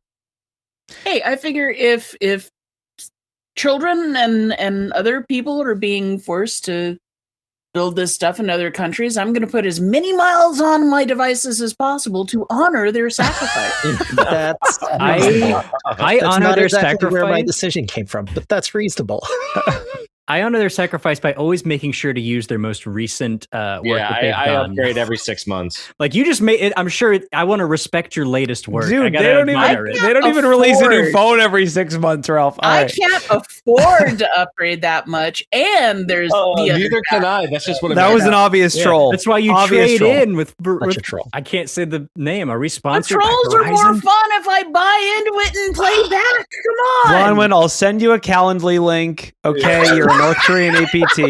Speaker 7: Hey, I figure if children and other people are being forced to build this stuff in other countries, I'm going to put as many miles on my devices as possible to honor their sacrifice.
Speaker 6: I honor
Speaker 4: not
Speaker 6: their
Speaker 4: exactly where my
Speaker 6: sacrifice.
Speaker 4: decision came from, but that's reasonable.
Speaker 6: I honor their sacrifice by always making sure to use their most recent work that they've
Speaker 3: I
Speaker 6: done.
Speaker 3: upgrade every 6 months.
Speaker 6: Like you just made it. I'm sure I want to respect your latest work.
Speaker 5: Dude,
Speaker 6: I gotta
Speaker 5: they don't
Speaker 6: admire it.
Speaker 5: even release a new phone every 6 months, Ralph. All
Speaker 7: I
Speaker 5: right.
Speaker 7: can't afford to upgrade that much, and there's the other
Speaker 3: neither can I. That's just what it
Speaker 5: That
Speaker 3: means.
Speaker 5: was an obvious troll.
Speaker 6: That's why you
Speaker 5: Obvious
Speaker 6: trade
Speaker 5: troll.
Speaker 6: in with
Speaker 4: Such a troll.
Speaker 6: I can't say the name. Are we
Speaker 7: The
Speaker 6: sponsored by
Speaker 7: trolls are more
Speaker 6: Verizon?
Speaker 7: fun if I buy into it and play back. Come on.
Speaker 5: Bronwyn, I'll send you a Calendly link. Okay, you're North Korean APT.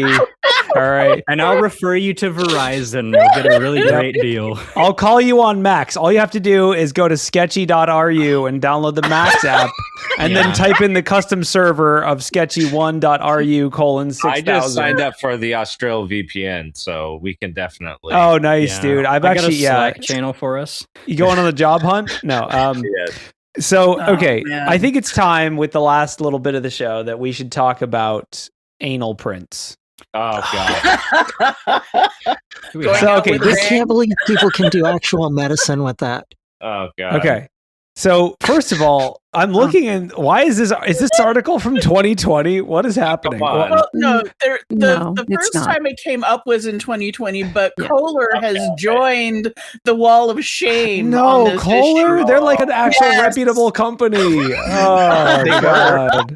Speaker 5: All right.
Speaker 6: And I'll refer you to Verizon. We'll get a really great deal.
Speaker 5: I'll call you on Max. All you have to do is go to sketchy.ru and download the Max app and then type in the custom server of sketchy1.ru:6000.
Speaker 3: I just signed up for the Austral VPN, so we can definitely.
Speaker 5: Oh, nice, dude. I've
Speaker 6: got
Speaker 5: actually,
Speaker 6: a Slack channel for us.
Speaker 5: You going on the job hunt? No. So, okay.
Speaker 7: man.
Speaker 5: I think it's time with the last little bit of the show that we should talk about anal prints.
Speaker 3: Oh god.
Speaker 5: So, okay.
Speaker 4: I can't believe people can do actual medicine with that.
Speaker 3: Oh god.
Speaker 5: Okay. So first of all, I'm looking in. Why is this article from 2020? What is happening?
Speaker 3: Come on.
Speaker 7: Well, no,
Speaker 9: No,
Speaker 7: the
Speaker 9: it's
Speaker 7: first
Speaker 9: not.
Speaker 7: time it came up was in 2020, but
Speaker 9: Yeah.
Speaker 7: Kohler has joined the wall of shame. on
Speaker 5: No,
Speaker 7: this
Speaker 5: Kohler.
Speaker 7: issue.
Speaker 5: They're like an actual
Speaker 7: Yes.
Speaker 5: reputable company. Oh god.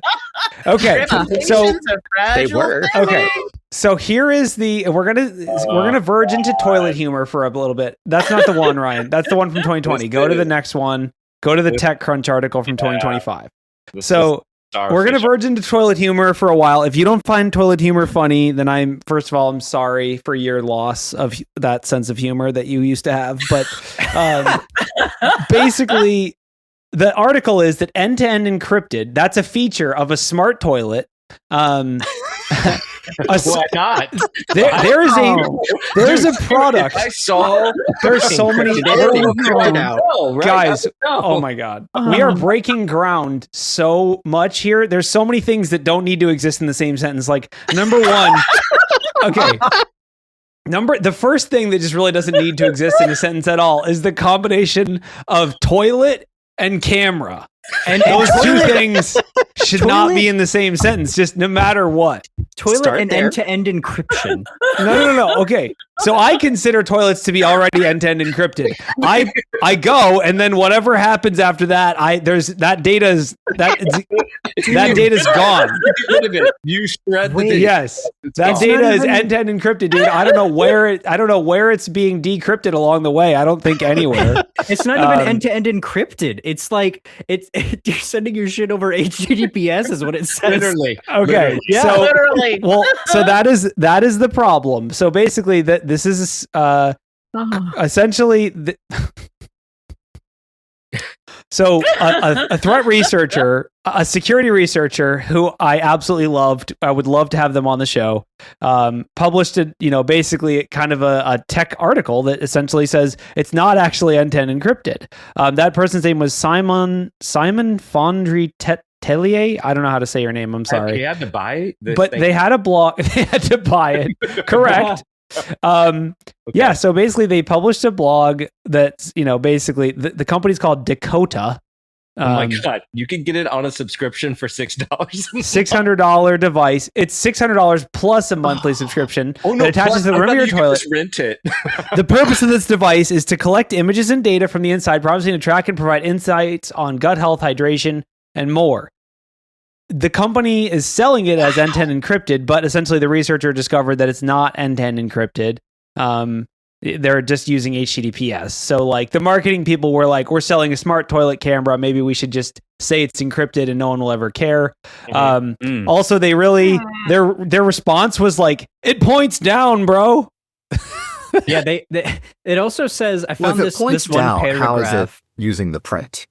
Speaker 5: Okay. So
Speaker 7: Reputation's a fragile
Speaker 4: were.
Speaker 7: thing.
Speaker 5: okay. So here is we're gonna verge into toilet humor for a little bit. That's not the one, Ryan. That's the one from 2020. Go to the next one. Go to the TechCrunch article from 2025. So we're going to verge into toilet humor for a while. If you don't find toilet humor funny, then first of all, I'm sorry for your loss of that sense of humor that you used to have. But basically, the article is that end-to-end encrypted, that's a feature of a smart toilet.
Speaker 3: Why not?
Speaker 5: There's a product.
Speaker 3: I saw.
Speaker 5: There's so many guys.
Speaker 3: No.
Speaker 5: Oh my god, we are breaking ground so much here. There's so many things that don't need to exist in the same sentence. Like number one, okay. The first thing that just really doesn't need to exist in a sentence at all is the combination of toilet and camera. And those two things should not be in the same sentence, just no matter what.
Speaker 6: Toilet
Speaker 4: Start
Speaker 6: and
Speaker 4: there.
Speaker 6: end-to-end encryption.
Speaker 5: No. Okay. So I consider toilets to be already end-to-end encrypted. I go, and then whatever happens after that, that data's gone.
Speaker 3: You shred the
Speaker 6: Wait.
Speaker 3: data.
Speaker 5: Yes. That
Speaker 6: It's
Speaker 5: data
Speaker 6: not
Speaker 5: is
Speaker 6: even-
Speaker 5: end-to-end encrypted, dude. I don't know where it's being decrypted along the way. I don't think anywhere.
Speaker 6: It's not even end-to-end encrypted. It's like you're sending your shit over HTTPS is what it says.
Speaker 3: Literally.
Speaker 5: Okay.
Speaker 6: Yeah.
Speaker 5: So
Speaker 7: Literally.
Speaker 5: well, so that is the problem. So basically, this is essentially. So a threat researcher, a security researcher who I absolutely loved, I would love to have them on the show, published basically kind of a tech article that essentially says it's not actually end-to-end encrypted. That person's name was Simon Fondry Tellier. I don't know how to say your name. I'm sorry.
Speaker 3: He had to buy this
Speaker 5: But
Speaker 3: thing.
Speaker 5: they had a blog. They had to buy it. Correct. Yeah, so basically they published a blog that's, basically the company's called Dakota.
Speaker 3: Oh my god, you can get it on a subscription for $6.
Speaker 5: $600 device. It's $600 plus a monthly subscription that attaches to the rim of your toilet.
Speaker 3: Rent it.
Speaker 5: The purpose of this device is to collect images and data from the inside, promising to track and provide insights on gut health, hydration, and more. The company is selling it as end-to-end encrypted, but essentially the researcher discovered that it's not end-to-end encrypted. They're just using HTTPS. So like the marketing people were like, we're selling a smart toilet camera. Maybe we should just say it's encrypted and no one will ever care. Also, they really, their response was like, it points down, bro.
Speaker 6: Yeah, it also says, I found this one paragraph.
Speaker 2: How is it using the print?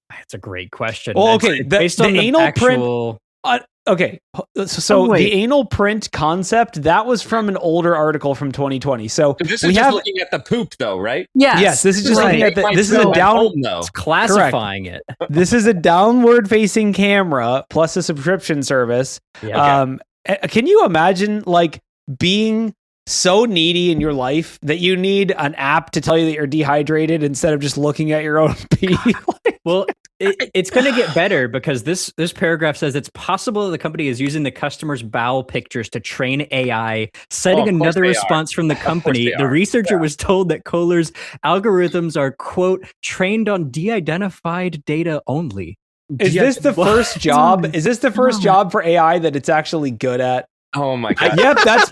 Speaker 6: That's a great question.
Speaker 5: Well,
Speaker 6: It's
Speaker 5: okay,
Speaker 6: based
Speaker 5: the
Speaker 6: on the
Speaker 5: anal
Speaker 6: actual...
Speaker 5: Okay, so the anal print concept, that was from an older article from 2020. So
Speaker 3: This
Speaker 5: we
Speaker 3: is just
Speaker 5: have,
Speaker 3: looking at the poop, though, right?
Speaker 5: yes, this is just looking at this is a down,
Speaker 6: It's classifying it.
Speaker 5: this is a downward facing camera plus a subscription service.
Speaker 6: Yeah.
Speaker 5: Can you imagine like being so needy in your life that you need an app to tell you that you're dehydrated instead of just looking at your own pee?
Speaker 6: Well, it's going to get better because this paragraph says it's possible that the company is using the customer's bowel pictures to train AI, citing another response from the company. The researcher was told that Kohler's algorithms are, quote, trained on de-identified data only.
Speaker 5: Is this the first job? Is this the first job for AI that it's actually good at?
Speaker 3: Oh my god.
Speaker 5: Yep, that's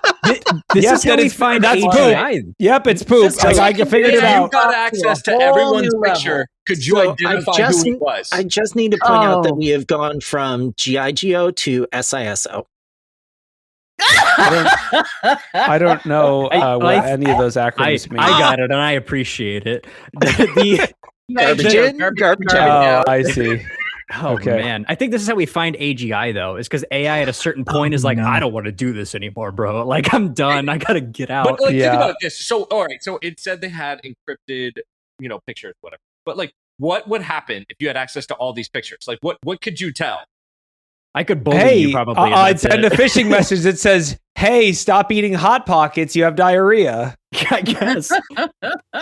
Speaker 6: This is how we find
Speaker 5: that's
Speaker 6: AGI.
Speaker 5: poop. Yep, it's poop. I figured it
Speaker 3: If you
Speaker 5: out.
Speaker 3: got access to everyone's picture, could you identify who it was?
Speaker 4: I just need to point out that we have gone from GIGO to SISO.
Speaker 5: I don't know what any of those acronyms mean.
Speaker 6: I got it, and I appreciate it. The
Speaker 4: Garbage in, garbage out.
Speaker 5: Oh, I see.
Speaker 6: Oh
Speaker 5: Okay.
Speaker 6: man, I think this is how we find AGI though. Is because AI at a certain point is like, I don't want to do this anymore, bro. Like I'm done. I gotta get out.
Speaker 3: But like,
Speaker 5: Yeah.
Speaker 3: think about this. So, all right. So it said they had encrypted, pictures, whatever. But like, what would happen if you had access to all these pictures? Like, what could you tell?
Speaker 6: I could bully
Speaker 5: Hey,
Speaker 6: you probably.
Speaker 5: I'd send a phishing message that says, "Hey, stop eating Hot Pockets. You have diarrhea."
Speaker 6: I guess.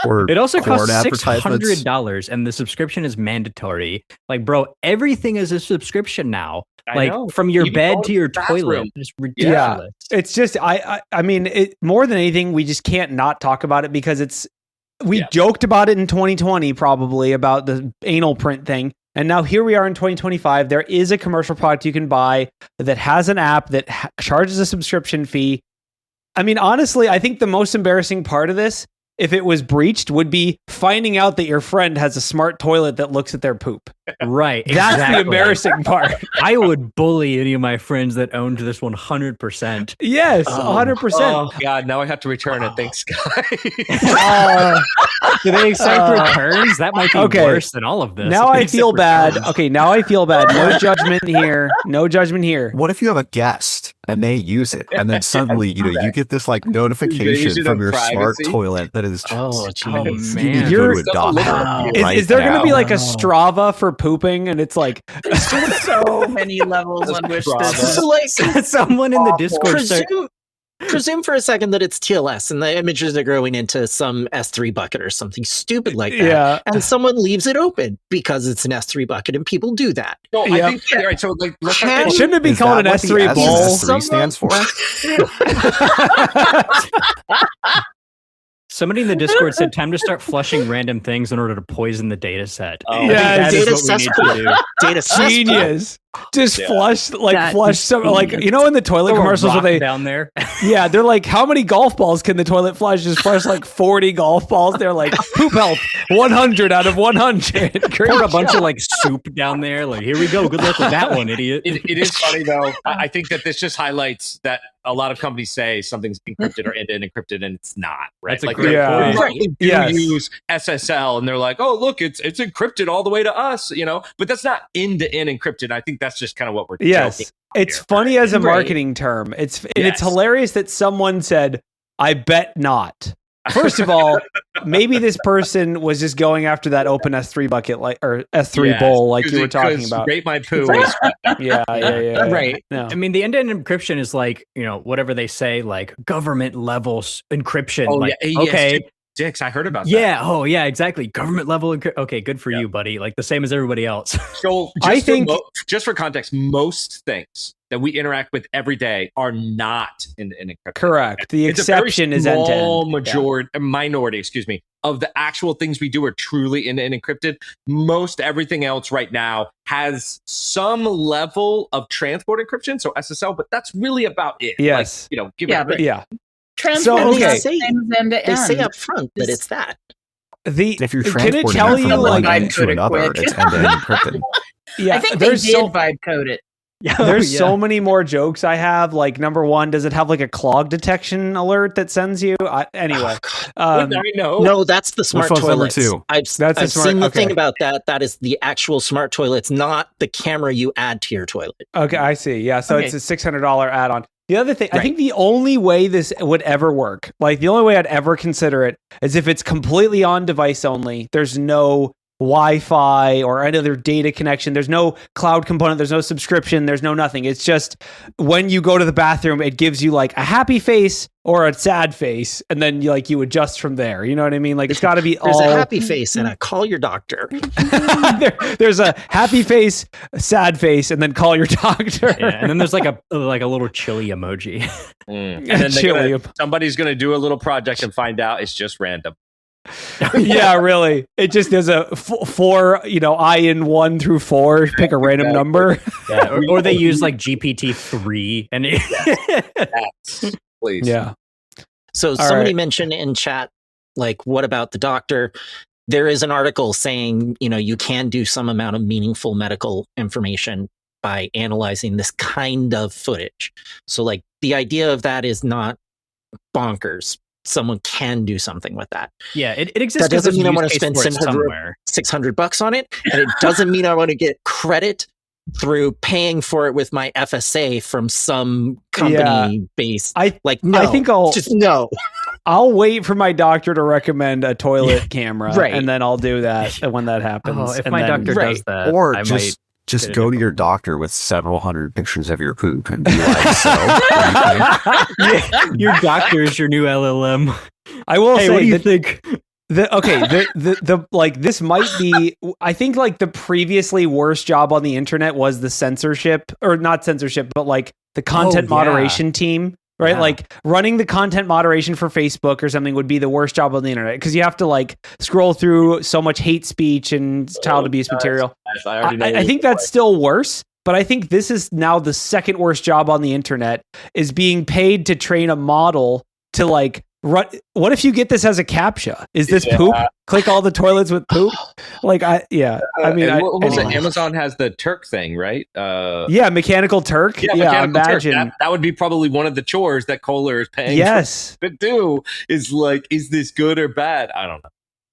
Speaker 2: Or
Speaker 6: It also
Speaker 2: porn
Speaker 6: costs
Speaker 2: advertisements.
Speaker 6: $600, and the subscription is mandatory. Like, bro, everything is a subscription now.
Speaker 3: I
Speaker 6: Like
Speaker 3: know.
Speaker 6: from your
Speaker 3: Even
Speaker 6: bed
Speaker 3: going
Speaker 6: to your
Speaker 3: to the bathroom.
Speaker 6: toilet. It's ridiculous.
Speaker 5: It's just I mean, more than anything, we just can't not talk about it because we joked about it in 2020 probably about the anal print thing. And now here we are in 2025. There is a commercial product you can buy that has an app that charges a subscription fee. I mean, honestly, I think the most embarrassing part of this, if it was breached, would be finding out that your friend has a smart toilet that looks at their poop.
Speaker 6: Right.
Speaker 5: That's
Speaker 6: exactly.
Speaker 5: the embarrassing part.
Speaker 6: I would bully any of my friends that owned this 100%.
Speaker 5: Yes, 100%.
Speaker 3: Oh God! Now I have to return it. Thanks, guys.
Speaker 6: Do they accept returns? That might be
Speaker 5: okay.
Speaker 6: worse than all of this.
Speaker 5: Now
Speaker 6: If they
Speaker 5: I feel
Speaker 6: accept
Speaker 5: bad.
Speaker 6: returns.
Speaker 5: Okay, now I feel bad. No judgment here. No judgment here.
Speaker 2: What if you have a guest and they use it, and then suddenly you get this like notification
Speaker 3: Invasion
Speaker 2: from
Speaker 3: of
Speaker 2: your smart
Speaker 3: privacy?
Speaker 2: toilet that is just
Speaker 4: Oh,
Speaker 2: you
Speaker 6: man.
Speaker 2: need to
Speaker 5: You're-
Speaker 2: go to a doctor
Speaker 4: Wow.
Speaker 2: right
Speaker 5: Is there going
Speaker 2: now.
Speaker 5: to be like a Strava for pooping, and it's like
Speaker 7: There's so many levels on which this
Speaker 4: So, like,
Speaker 6: Someone in the Discord start,
Speaker 4: presume for a second that it's TLS and the images are going into some S3 bucket or something stupid like that.
Speaker 5: yeah,
Speaker 4: And someone leaves it open because it's an S3 bucket, and people do that.
Speaker 3: So
Speaker 5: Yep.
Speaker 3: I think all right. So like, let's
Speaker 4: Can-
Speaker 5: shouldn't it be
Speaker 2: Is
Speaker 5: called an
Speaker 2: that what the
Speaker 5: S3 bowl?
Speaker 2: S3 stands for?
Speaker 6: somebody in the Discord said time to start flushing random things in order to poison the data set.
Speaker 3: Oh.
Speaker 6: I think
Speaker 5: Yeah,
Speaker 6: that is
Speaker 4: data
Speaker 6: what we need to do.
Speaker 4: Data cesspool.
Speaker 5: Genius. Just
Speaker 3: Yeah.
Speaker 5: flush
Speaker 9: That
Speaker 5: some
Speaker 9: is
Speaker 5: like
Speaker 9: genius.
Speaker 5: you know in the toilet
Speaker 6: Throw a
Speaker 5: commercials where
Speaker 6: rock
Speaker 5: they
Speaker 6: down there.
Speaker 5: yeah they're like, how many golf balls can the toilet flush? Just flush like 40 golf balls. They're like, poop health 100 out of 100. Great
Speaker 6: Pour a bunch
Speaker 5: job.
Speaker 6: of like soup down there. Like, here we go. Good luck with that one, idiot.
Speaker 3: It is funny though. I think that this just highlights that a lot of companies say something's encrypted or end-to-end encrypted, and it's not. Right?
Speaker 6: That's a
Speaker 3: like
Speaker 6: great
Speaker 3: they
Speaker 5: point.
Speaker 3: probably do
Speaker 5: Yes.
Speaker 3: use SSL, and they're like, "Oh, look, it's encrypted all the way to us," But that's not end-to-end encrypted. I think that's just kind of what we're
Speaker 5: Yes,
Speaker 3: joking.
Speaker 5: it's
Speaker 3: here.
Speaker 5: funny as a
Speaker 4: Right.
Speaker 5: marketing term. It's
Speaker 3: Yes.
Speaker 5: hilarious that someone said, "I bet not." First of all, maybe this person was just going after that open S3 bucket, or S3
Speaker 3: Yes,
Speaker 5: bowl, like you were
Speaker 3: 'cause
Speaker 5: talking about.
Speaker 3: Rate my poo. is-
Speaker 5: Yeah.
Speaker 4: Right.
Speaker 5: No.
Speaker 6: I mean, the end-to-end encryption is like, whatever they say, like government level encryption.
Speaker 3: Oh,
Speaker 6: like,
Speaker 3: yeah. Yes,
Speaker 6: okay.
Speaker 3: Dicks, I heard about that.
Speaker 6: Yeah. Oh, yeah, exactly. Government level. Okay, good for you, buddy. Like the same as everybody else.
Speaker 3: So
Speaker 5: I think-
Speaker 3: just for context, most things that we interact with every day are not in encrypted.
Speaker 5: Correct. The
Speaker 3: It's a very
Speaker 5: exception is
Speaker 3: small
Speaker 5: end-to-end.
Speaker 3: minority, of the actual things we do are truly end-to-end encrypted. Most everything else right now has some level of transport encryption, so SSL, but that's really about it.
Speaker 5: Yes.
Speaker 3: Like, give
Speaker 7: Yeah,
Speaker 3: it a
Speaker 7: but-
Speaker 3: break.
Speaker 5: Yeah.
Speaker 7: transfer
Speaker 5: So, okay.
Speaker 7: things end to
Speaker 4: They say
Speaker 7: end.
Speaker 4: up front that it's that.
Speaker 2: If you're
Speaker 5: Can it
Speaker 2: transporting
Speaker 5: tell
Speaker 2: it
Speaker 5: you
Speaker 2: from one
Speaker 5: like
Speaker 2: end to another,
Speaker 7: quick.
Speaker 2: it's end-to-end encrypted.
Speaker 5: yeah,
Speaker 7: I think they
Speaker 5: there's
Speaker 7: did
Speaker 5: so
Speaker 7: vibe code it.
Speaker 5: there's so many more jokes I have. Like, number one, does it have like a clog detection alert that sends you? Anyway,
Speaker 3: I know.
Speaker 4: No, that's the smart
Speaker 2: one's number
Speaker 4: toilets.
Speaker 2: two?
Speaker 4: I've
Speaker 5: That's a smart-
Speaker 4: seen the thing
Speaker 5: okay.
Speaker 4: about that. That is the actual smart toilets, not the camera you add to your toilet.
Speaker 5: okay, I see. Yeah, so
Speaker 7: Okay.
Speaker 5: it's a $600 add-on. The other thing, I
Speaker 4: Right.
Speaker 5: think the only way this would ever work, like the only way I'd ever consider it, is if it's completely on device only. There's no Wi-Fi or any other data connection. There's no cloud component. There's no subscription. There's no nothing. It's just when you go to the bathroom, it gives you like a happy face or a sad face, and then you adjust from there. You know what I mean? Like, it's got to be
Speaker 4: There's
Speaker 5: all.
Speaker 4: a happy face and a call your doctor.
Speaker 5: There's a happy face, a sad face, and then call your doctor.
Speaker 6: Yeah, and then there's like a little chilly emoji.
Speaker 3: And then
Speaker 5: Chili.
Speaker 3: somebody's going to do a little project and find out it's just random.
Speaker 5: Yeah, really. It just does a four, I in 1 through 4, pick a random number.
Speaker 6: Yeah, or they use like GPT-3 and
Speaker 3: Please.
Speaker 5: Yeah.
Speaker 4: So somebody mentioned in chat, like, what about the doctor? There is an article saying, you can do some amount of meaningful medical information by analyzing this kind of footage. So like the idea of that is not bonkers. Someone can do something with that.
Speaker 6: Yeah, it exists.
Speaker 4: That doesn't mean I want to
Speaker 6: use case
Speaker 4: spend
Speaker 6: for it somewhere.
Speaker 4: $600 on it, and it doesn't mean I want to get credit through paying for it with my FSA from some company based.
Speaker 5: I think I'll wait for my doctor to recommend a toilet camera, and then I'll do that when that happens.
Speaker 6: If my doctor does that,
Speaker 2: or
Speaker 6: I
Speaker 2: just go to your doctor with several hundred pictures of your poop and be like, so
Speaker 6: your doctor is your new LLM.
Speaker 5: I will say,
Speaker 6: what do you think?
Speaker 5: This might be, I think like the previously worst job on the internet was the censorship, or not censorship, but like the content moderation team, right?
Speaker 6: Yeah.
Speaker 5: Like running the content moderation for Facebook or something would be the worst job on the internet, because you have to like scroll through so much hate speech and child abuse material. I think that's still worse. But I think this is now the second worst job on the internet, is being paid to train a model to like run. What if you get this as a CAPTCHA? Is this poop? Click all the toilets with poop. Like
Speaker 3: Amazon has the Turk thing, right?
Speaker 5: Mechanical Turk. Imagine
Speaker 3: Turk. That would be probably one of the chores that Kohler is paying.
Speaker 5: Yes,
Speaker 3: to do is like, is this good or bad? I don't know.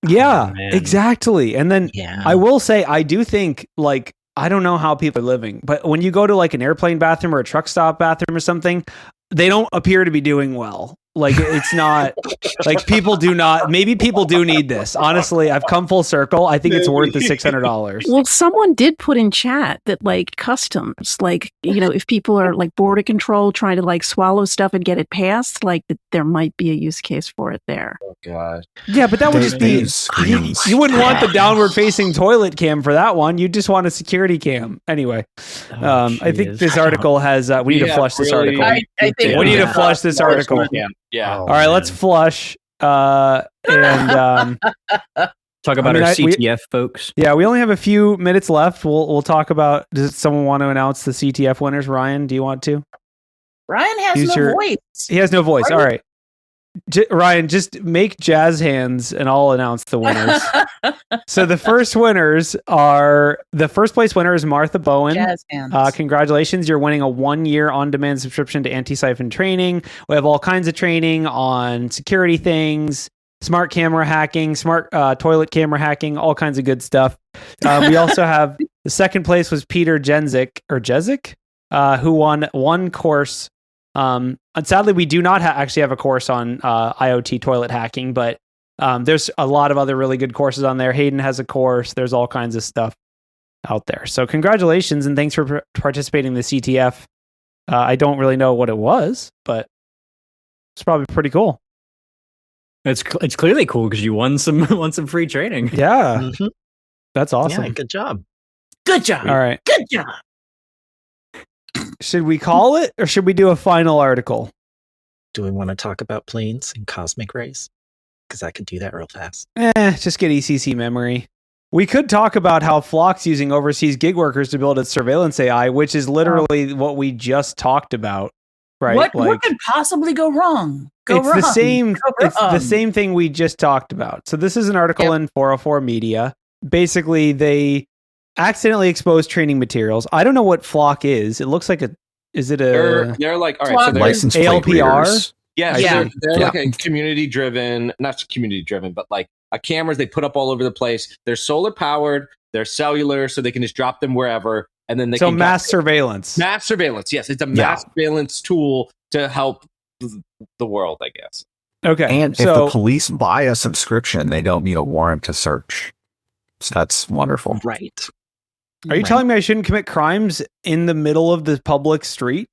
Speaker 5: Yeah, exactly. And then I will say, I do think like, I don't know how people are living, but when you go to like an airplane bathroom or a truck stop bathroom or something, they don't appear to be doing well. Like it's not like maybe people do need this. Honestly, I've come full circle. I think it's worth the $600.
Speaker 9: Well, someone did put in chat that like customs, like, if people are like border control trying to like swallow stuff and get it passed, like there might be a use case for it there.
Speaker 3: Oh God.
Speaker 5: Yeah, but that would just be, you wouldn't want the downward facing toilet cam for that one. You just want a security cam. Anyway, I think this article has, we need to flush this article.
Speaker 7: I think
Speaker 5: we need to flush this article.
Speaker 3: Yeah.
Speaker 5: All right, let's flush. And
Speaker 6: talk about our CTF folks.
Speaker 5: Yeah, we only have a few minutes left. We'll talk about. Does someone want to announce the CTF winners? Ryan, do you want to?
Speaker 7: Ryan has no voice.
Speaker 5: He has no voice. All right. Ryan, just make jazz hands and I'll announce the winners. So the first place winner is Martha Bowen.
Speaker 7: Jazz hands.
Speaker 5: Congratulations. You're winning a 1-year on-demand subscription to Antisyphon Training. We have all kinds of training on security things, smart camera hacking, smart toilet camera hacking, all kinds of good stuff. We also have the second place was Peter Jezik, who won one course. And sadly, we do not actually have a course on IoT toilet hacking, but there's a lot of other really good courses on there. Hayden has a course. There's all kinds of stuff out there. So congratulations and thanks for participating in the CTF. I don't really know what it was, but it's probably pretty cool.
Speaker 6: It's clearly cool because you won some free training.
Speaker 5: Yeah, that's awesome.
Speaker 4: Yeah, good job.
Speaker 7: Good job.
Speaker 5: All right,
Speaker 7: good job.
Speaker 5: Should we call it, or should we do a final article?
Speaker 4: Do we want to talk about planes and cosmic rays? Because I could do that real fast.
Speaker 5: Just get ECC memory. We could talk about how Flock's using overseas gig workers to build its surveillance AI, which is literally what we just talked about, right?
Speaker 7: What could possibly go wrong?
Speaker 5: It's the same thing we just talked about. So this is an article in 404 Media. Basically, they accidentally exposed training materials. I don't know what Flock is. It looks like they're like, all right, so
Speaker 2: licensed
Speaker 5: ALPR.
Speaker 3: They're like a community driven, not community driven, but like cameras they put up all over the place. They're solar powered, they're cellular, so they can just drop them wherever, and then they can
Speaker 5: mass surveillance.
Speaker 3: Mass surveillance, yes, it's a mass surveillance tool to help the world, I guess.
Speaker 5: Okay,
Speaker 2: and if the police buy a subscription, they don't need a warrant to search. So that's wonderful,
Speaker 4: right?
Speaker 5: Are you telling me I shouldn't commit crimes in the middle of the public street?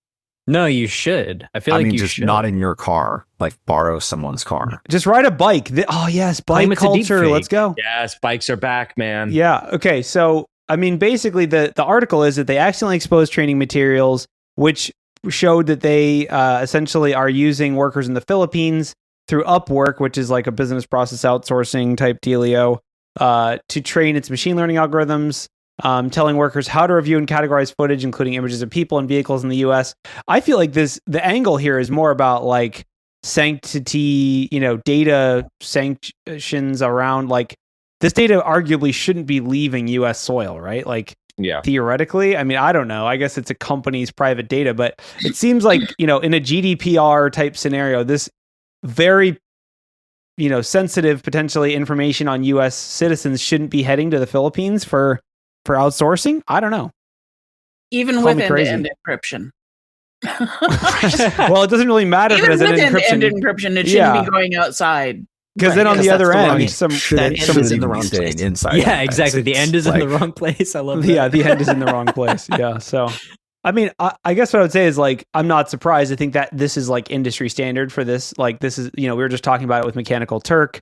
Speaker 6: No, you should. I feel like you
Speaker 2: just
Speaker 6: should.
Speaker 2: Not in your car. Like borrow someone's car.
Speaker 5: Just ride a bike. Oh yes, bike culture. Let's go.
Speaker 3: Yes, bikes are back, man.
Speaker 5: Yeah. Okay. So I mean, basically, the article is that they accidentally exposed training materials, which showed that they essentially are using workers in the Philippines through Upwork, which is like a business process outsourcing type dealio, to train its machine learning algorithms. Telling workers how to review and categorize footage, including images of people and vehicles in the U.S. I feel like the angle here is more about like sanctity, data sanctions around like this data arguably shouldn't be leaving U.S. soil, right? Like
Speaker 3: Yeah.
Speaker 5: Theoretically, I mean, I don't know. I guess it's a company's private data, but it seems like, in a GDPR type scenario, this very, sensitive, potentially information on U.S. citizens shouldn't be heading to the Philippines for outsourcing. I don't know.
Speaker 7: Even
Speaker 5: Call
Speaker 7: with
Speaker 5: me crazy.
Speaker 7: end-to-end encryption.
Speaker 5: Well, it doesn't really matter if it has
Speaker 7: Even with
Speaker 5: an
Speaker 7: end-to-end
Speaker 5: encryption.
Speaker 7: encryption, it shouldn't be going outside.
Speaker 5: Because then on the other end,
Speaker 2: that end is in the wrong place. Inside.
Speaker 6: Yeah, exactly. The end is in the wrong place. I love that.
Speaker 5: Yeah, the end is in the wrong place. Yeah. So, I mean, I guess what I would say is like, I'm not surprised. I think that this is like industry standard for this. Like, this is, we were just talking about it with Mechanical Turk.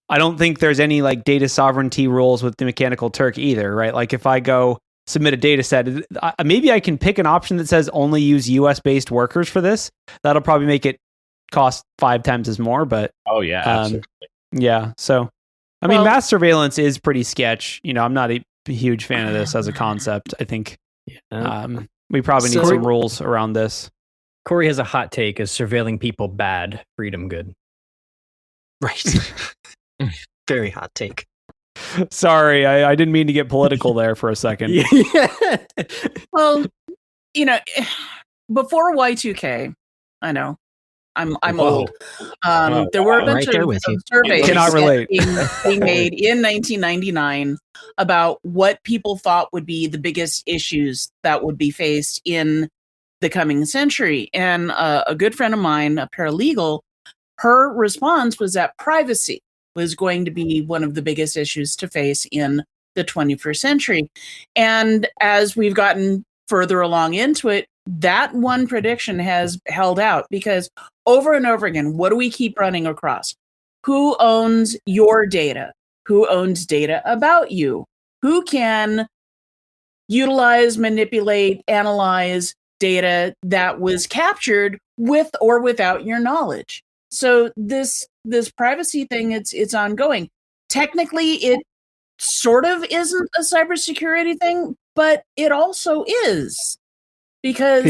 Speaker 5: I don't think there's any like data sovereignty rules with the Mechanical Turk either, right? Like, if I go submit a data set, maybe I can pick an option that says only use US based workers for this. That'll probably make it cost 5 times as more, but
Speaker 3: oh yeah, absolutely.
Speaker 5: Yeah. So, I mean, mass surveillance is pretty sketch. I'm not a huge fan of this as a concept. I think we probably need some rules around this.
Speaker 6: Corey has a hot take: is surveilling people bad, freedom good?
Speaker 4: Right. Very hot take.
Speaker 5: Sorry, I didn't mean to get political there for a second.
Speaker 7: Well, before Y2K, I know I'm old. There were a bunch of surveys
Speaker 5: Cannot relate.
Speaker 7: being made in 1999 about what people thought would be the biggest issues that would be faced in the coming century. And a good friend of mine, a paralegal, her response was that privacy was going to be one of the biggest issues to face in the 21st century. And as we've gotten further along into it, that one prediction has held out, because over and over again, what do we keep running across? Who owns your data? Who owns data about you? Who can utilize, manipulate, analyze data that was captured with or without your knowledge? So this privacy thing, it's ongoing. Technically, it sort of isn't a cybersecurity thing, but it also is. Because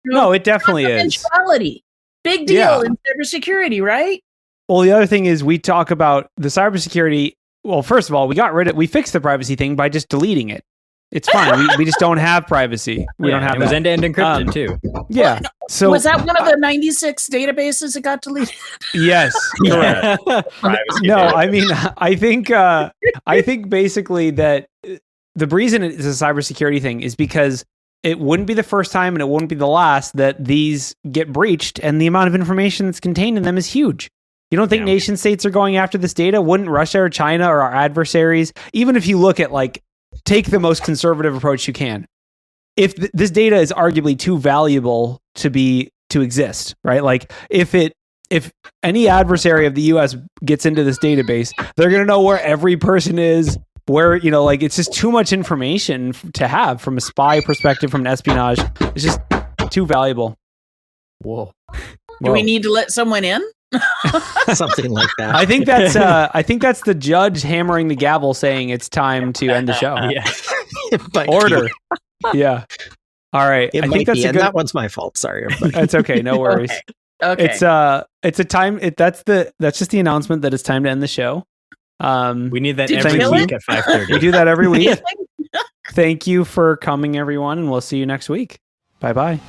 Speaker 5: no, it definitely is.
Speaker 7: Big deal in cybersecurity, right?
Speaker 5: Well, the other thing is we talk about the cybersecurity. Well, first of all, we fixed the privacy thing by just deleting it. It's fine. we just don't have privacy. We don't have.
Speaker 6: It was end-to-end encrypted too.
Speaker 5: Yeah. So
Speaker 7: was that one of the 96 databases that got deleted?
Speaker 5: Yes. Correct. No, I mean, I think basically that the reason it's a cybersecurity thing is because it wouldn't be the first time and it wouldn't be the last that these get breached, and the amount of information that's contained in them is huge. You don't think nation states are going after this data? Wouldn't Russia or China or our adversaries, even if you look at take the most conservative approach you can, if this data is arguably too valuable to exist, right? Like if any adversary of the US gets into this database, they're going to know where every person is, where, it's just too much information to have from a spy perspective, from an espionage. It's just too valuable.
Speaker 6: Whoa.
Speaker 7: Do we need to let someone in?
Speaker 4: Something like that.
Speaker 5: I think that's the judge hammering the gavel saying it's time to end the show.
Speaker 6: Yeah.
Speaker 5: Order. Yeah. All right.
Speaker 4: I think that's that one's my fault. Sorry, everybody.
Speaker 5: That's okay. No worries.
Speaker 7: Okay.
Speaker 5: It's a time. That's just the announcement that it's time to end the show.
Speaker 6: We need that every week at 5:30.
Speaker 5: We do that every week. Thank you for coming, everyone, and we'll see you next week. Bye-bye.